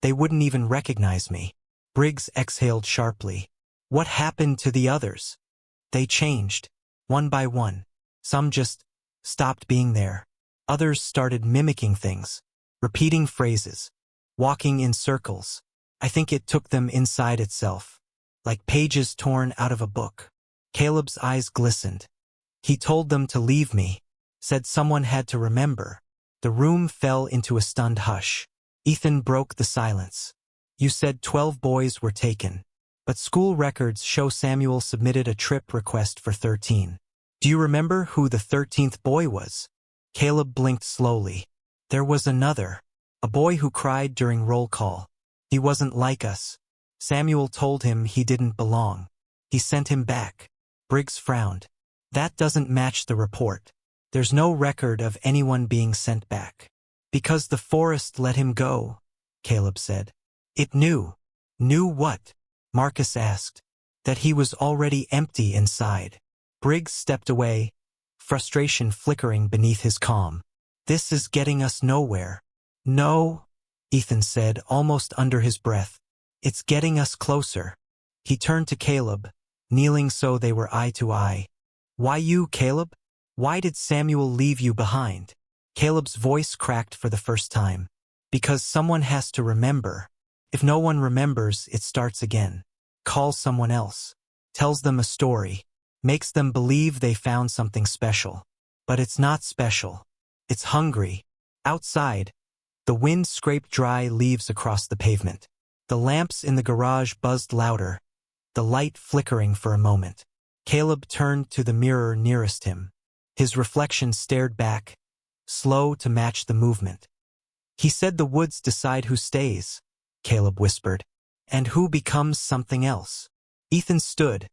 they wouldn't even recognize me." Briggs exhaled sharply. "What happened to the others?" "They changed, one by one. Some just stopped being there. Others started mimicking things, repeating phrases, walking in circles. I think it took them inside itself, like pages torn out of a book." Caleb's eyes glistened. "He told them to leave me, said someone had to remember." The room fell into a stunned hush. Ethan broke the silence. "You said 12 boys were taken, but school records show Samuel submitted a trip request for 13. Do you remember who the 13th boy was?" Caleb blinked slowly. "There was another. A boy who cried during roll call. He wasn't like us. Samuel told him he didn't belong. He sent him back." Briggs frowned. "That doesn't match the report. There's no record of anyone being sent back." "Because the forest let him go," Caleb said. "It knew." "Knew what?" Marcus asked. "That he was already empty inside." Briggs stepped away, frustration flickering beneath his calm. "This is getting us nowhere." "No," Ethan said, almost under his breath. "It's getting us closer." He turned to Caleb, kneeling so they were eye to eye. "Why you, Caleb? Why did Samuel leave you behind?" Caleb's voice cracked for the first time. "Because someone has to remember. If no one remembers, it starts again. Calls someone else. Tells them a story. Makes them believe they found something special. But it's not special. It's hungry." Outside, the wind scraped dry leaves across the pavement. The lamps in the garage buzzed louder, the light flickering for a moment. Caleb turned to the mirror nearest him. His reflection stared back, slow to match the movement. "He said the woods decide who stays," Caleb whispered, "and who becomes something else." Ethan stood,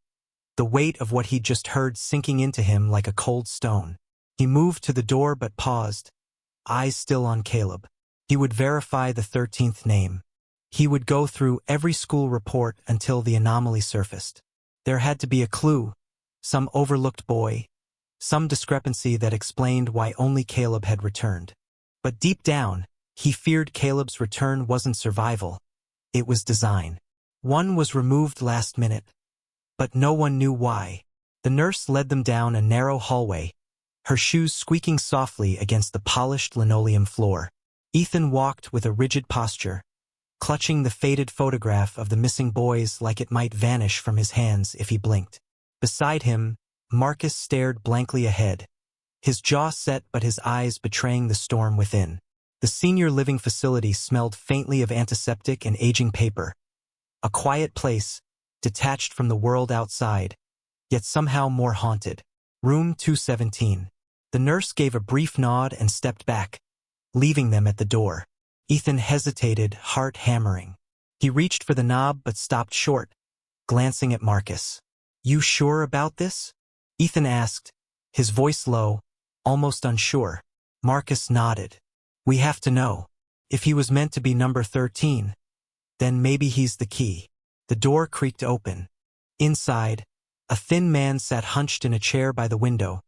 the weight of what he'd just heard sinking into him like a cold stone. He moved to the door but paused, eyes still on Caleb. He would verify the 13th name. He would go through every school report until the anomaly surfaced. There had to be a clue, some overlooked boy, some discrepancy that explained why only Caleb had returned. But deep down, he feared Caleb's return wasn't survival. It was design. One was removed last minute, but no one knew why. The nurse led them down a narrow hallway, her shoes squeaking softly against the polished linoleum floor. Ethan walked with a rigid posture, clutching the faded photograph of the missing boys like it might vanish from his hands if he blinked. Beside him, Marcus stared blankly ahead, his jaw set but his eyes betraying the storm within. The senior living facility smelled faintly of antiseptic and aging paper. A quiet place, detached from the world outside, yet somehow more haunted. Room 217. The nurse gave a brief nod and stepped back, leaving them at the door. Ethan hesitated, heart hammering. He reached for the knob but stopped short, glancing at Marcus. "You sure about this?" Ethan asked, his voice low, almost unsure. Marcus nodded. We have to know. If he was meant to be number 13, then maybe he's the key. The door creaked open. Inside, a thin man sat hunched in a chair by the window,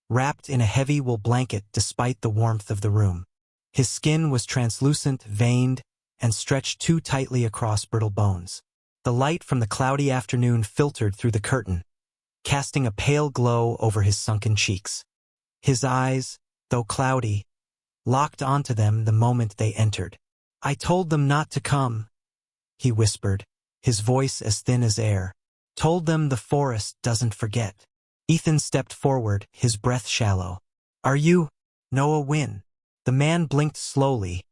wrapped in a heavy wool blanket despite the warmth of the room. His skin was translucent, veined, and stretched too tightly across brittle bones. The light from the cloudy afternoon filtered through the curtain, casting a pale glow over his sunken cheeks. His eyes, though cloudy, locked onto them the moment they entered. "I told them not to come," he whispered, his voice as thin as air. "Told them the forest doesn't forget." Ethan stepped forward, his breath shallow. "Are you Noah Wynn?" The man blinked slowly,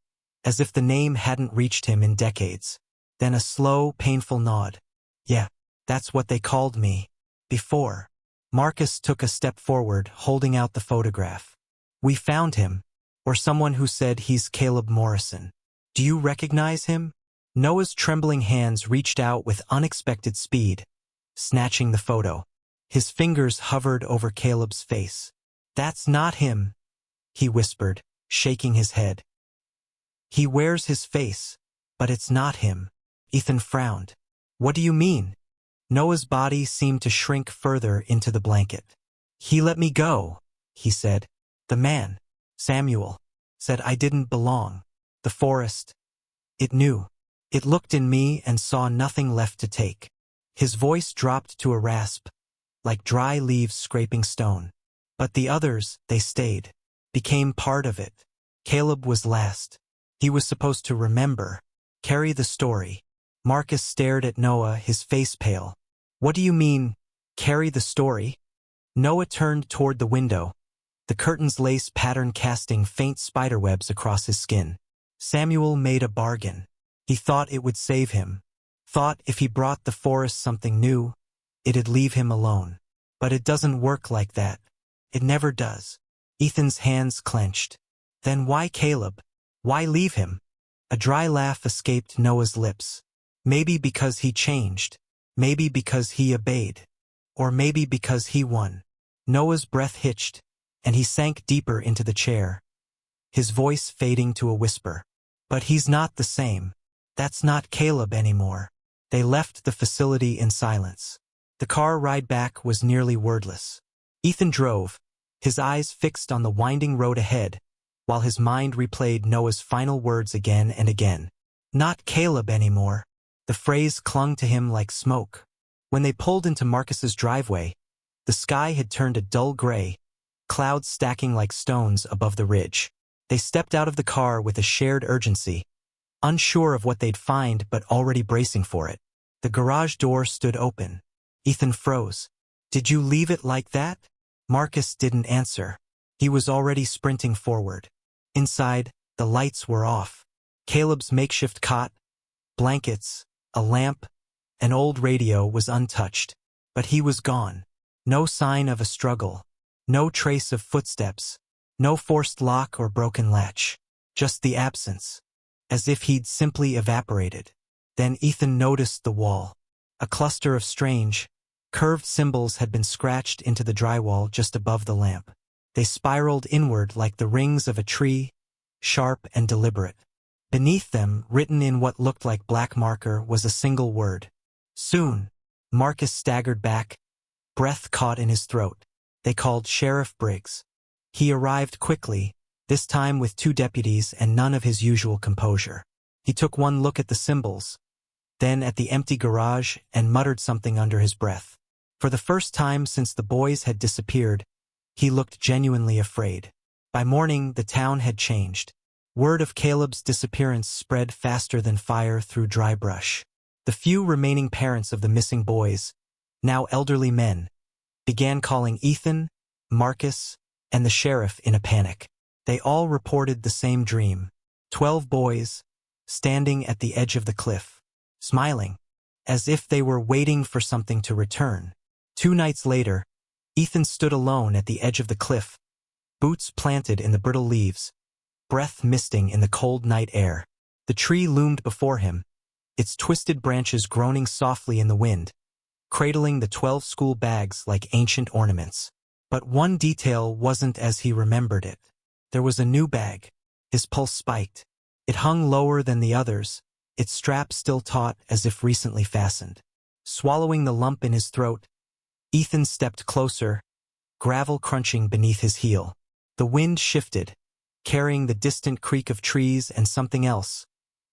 as if the name hadn't reached him in decades. Then a slow, painful nod. "Yeah, that's what they called me. Before." Marcus took a step forward, holding out the photograph. "We found him, or someone who said he's Caleb Morrison. Do you recognize him?" Noah's trembling hands reached out with unexpected speed, snatching the photo. His fingers hovered over Caleb's face. "That's not him," he whispered, shaking his head. "He wears his face, but it's not him." Ethan frowned. "What do you mean?" Noah's body seemed to shrink further into the blanket. "He let me go," he said. "The man, Samuel, said I didn't belong. The forest, it knew. It looked in me and saw nothing left to take." His voice dropped to a rasp, like dry leaves scraping stone. "But the others, they stayed, became part of it." Caleb was last. He was supposed to remember, carry the story. Marcus stared at Noah, his face pale. "What do you mean, carry the story?" Noah turned toward the window, the curtain's lace pattern casting faint spiderwebs across his skin. "Samuel made a bargain. He thought it would save him. Thought if he brought the forest something new, it'd leave him alone. But it doesn't work like that. It never does." Ethan's hands clenched. "Then why Caleb? Why leave him?" A dry laugh escaped Noah's lips. "Maybe because he changed. Maybe because he obeyed. Or maybe because he won." Noah's breath hitched, and he sank deeper into the chair, his voice fading to a whisper. "But he's not the same. That's not Caleb anymore." They left the facility in silence. The car ride back was nearly wordless. Ethan drove, his eyes fixed on the winding road ahead, while his mind replayed Noah's final words again and again. "Not Caleb anymore." The phrase clung to him like smoke. When they pulled into Marcus's driveway, the sky had turned a dull gray, clouds stacking like stones above the ridge. They stepped out of the car with a shared urgency, unsure of what they'd find but already bracing for it. The garage door stood open. Ethan froze. "Did you leave it like that?" Marcus didn't answer. He was already sprinting forward. Inside, the lights were off. Caleb's makeshift cot, blankets, a lamp, an old radio was untouched. But he was gone. No sign of a struggle. No trace of footsteps. No forced lock or broken latch. Just the absence. As if he'd simply evaporated. Then Ethan noticed the wall. A cluster of strange, curved symbols had been scratched into the drywall just above the lamp. They spiraled inward like the rings of a tree, sharp and deliberate. Beneath them, written in what looked like black marker, was a single word. "Soon." Marcus staggered back, breath caught in his throat. They called Sheriff Briggs. He arrived quickly, this time with 2 deputies and none of his usual composure. He took one look at the symbols, then at the empty garage, and muttered something under his breath. For the first time since the boys had disappeared, he looked genuinely afraid. By morning, the town had changed. Word of Caleb's disappearance spread faster than fire through dry brush. The few remaining parents of the missing boys, now elderly men, began calling Ethan, Marcus, and the sheriff in a panic. They all reported the same dream. 12 boys, standing at the edge of the cliff, smiling, as if they were waiting for something to return. 2 nights later, Ethan stood alone at the edge of the cliff, boots planted in the brittle leaves, breath misting in the cold night air. The tree loomed before him, its twisted branches groaning softly in the wind, cradling the 12 school bags like ancient ornaments. But one detail wasn't as he remembered it. There was a new bag. His pulse spiked. It hung lower than the others, its strap still taut as if recently fastened. Swallowing the lump in his throat, Ethan stepped closer, gravel crunching beneath his heel. The wind shifted, carrying the distant creak of trees and something else,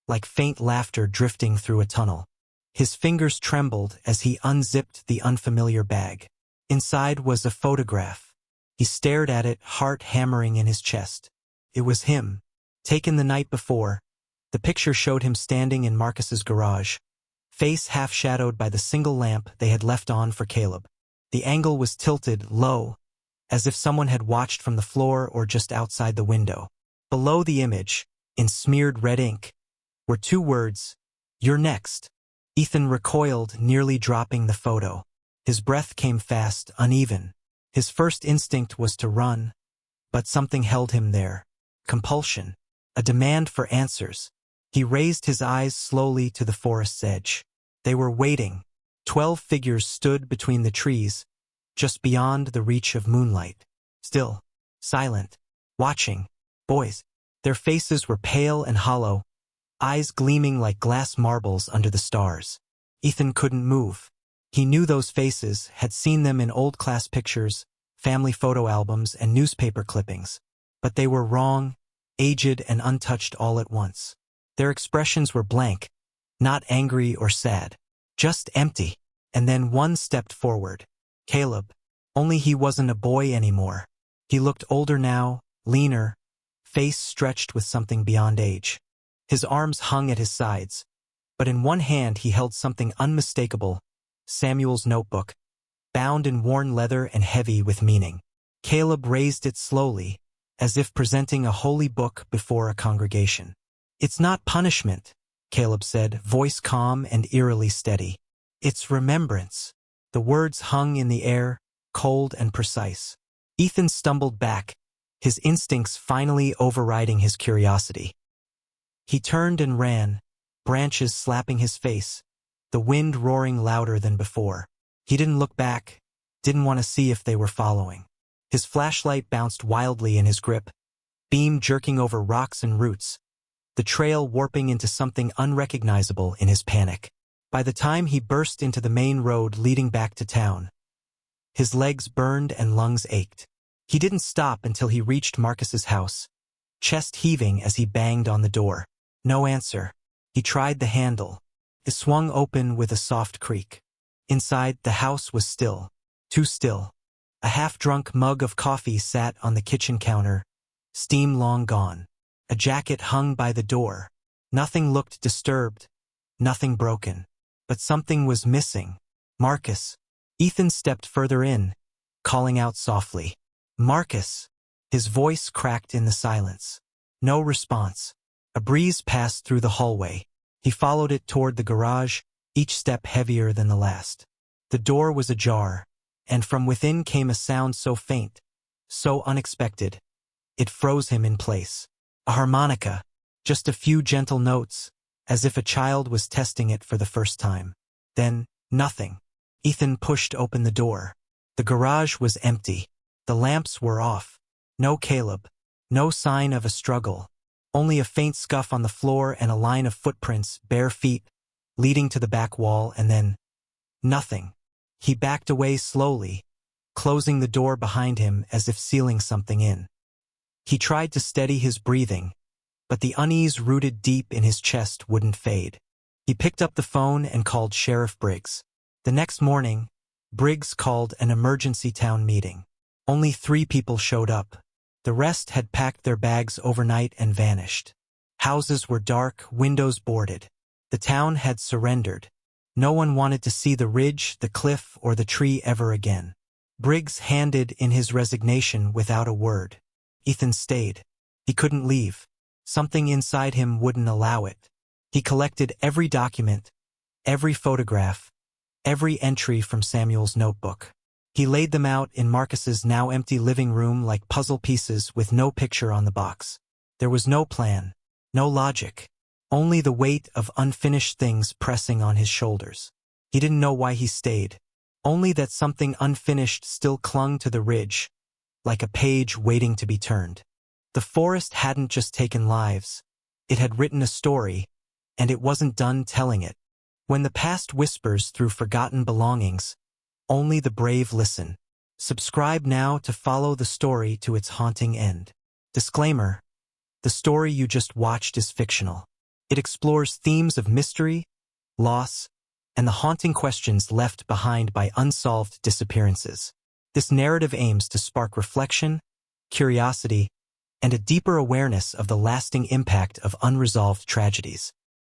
like faint laughter drifting through a tunnel. His fingers trembled as he unzipped the unfamiliar bag. Inside was a photograph. He stared at it, heart hammering in his chest. It was him, taken the night before. The picture showed him standing in Marcus's garage, face half-shadowed by the single lamp they had left on for Caleb. The angle was tilted low, as if someone had watched from the floor or just outside the window. Below the image, in smeared red ink, were two words, "You're next." Ethan recoiled, nearly dropping the photo. His breath came fast, uneven. His first instinct was to run, but something held him there. Compulsion. A demand for answers. He raised his eyes slowly to the forest's edge. They were waiting. 12 figures stood between the trees, just beyond the reach of moonlight. Still, silent, watching. Boys. Their faces were pale and hollow, eyes gleaming like glass marbles under the stars. Ethan couldn't move. He knew those faces, had seen them in old class pictures, family photo albums, and newspaper clippings. But they were wrong, aged and untouched all at once. Their expressions were blank, not angry or sad, just empty. And then one stepped forward. Caleb. Only he wasn't a boy anymore. He looked older now, leaner, face stretched with something beyond age. His arms hung at his sides, but in one hand he held something unmistakable, Samuel's notebook, bound in worn leather and heavy with meaning. Caleb raised it slowly, as if presenting a holy book before a congregation. "It's not punishment," Caleb said, voice calm and eerily steady. "It's remembrance." The words hung in the air, cold and precise. Ethan stumbled back, his instincts finally overriding his curiosity. He turned and ran, branches slapping his face, the wind roaring louder than before. He didn't look back, didn't want to see if they were following. His flashlight bounced wildly in his grip, beam jerking over rocks and roots, the trail warping into something unrecognizable in his panic. By the time he burst into the main road leading back to town, his legs burned and lungs ached. He didn't stop until he reached Marcus's house, chest heaving as he banged on the door. No answer. He tried the handle. It swung open with a soft creak. Inside, the house was still. Too still. A half-drunk mug of coffee sat on the kitchen counter, steam long gone. A jacket hung by the door. Nothing looked disturbed, nothing broken. But something was missing. Marcus. Ethan stepped further in, calling out softly. "Marcus." His voice cracked in the silence. No response. A breeze passed through the hallway. He followed it toward the garage, each step heavier than the last. The door was ajar, and from within came a sound so faint, so unexpected, it froze him in place. A harmonica, just a few gentle notes, as if a child was testing it for the first time. Then, nothing. Ethan pushed open the door. The garage was empty. The lamps were off. No Caleb. No sign of a struggle. Only a faint scuff on the floor and a line of footprints, bare feet, leading to the back wall, and then nothing. He backed away slowly, closing the door behind him as if sealing something in. He tried to steady his breathing, but the unease rooted deep in his chest wouldn't fade. He picked up the phone and called Sheriff Briggs. The next morning, Briggs called an emergency town meeting. Only 3 people showed up. The rest had packed their bags overnight and vanished. Houses were dark, windows boarded. The town had surrendered. No one wanted to see the ridge, the cliff, or the tree ever again. Briggs handed in his resignation without a word. Ethan stayed. He couldn't leave. Something inside him wouldn't allow it. He collected every document, every photograph, every entry from Samuel's notebook. He laid them out in Marcus's now empty living room like puzzle pieces with no picture on the box. There was no plan, no logic, only the weight of unfinished things pressing on his shoulders. He didn't know why he stayed, only that something unfinished still clung to the ridge, like a page waiting to be turned. The forest hadn't just taken lives. It had written a story, and it wasn't done telling it. When the past whispers through forgotten belongings, only the brave listen. Subscribe now to follow the story to its haunting end. Disclaimer: the story you just watched is fictional. It explores themes of mystery, loss, and the haunting questions left behind by unsolved disappearances. This narrative aims to spark reflection, curiosity, and a deeper awareness of the lasting impact of unresolved tragedies.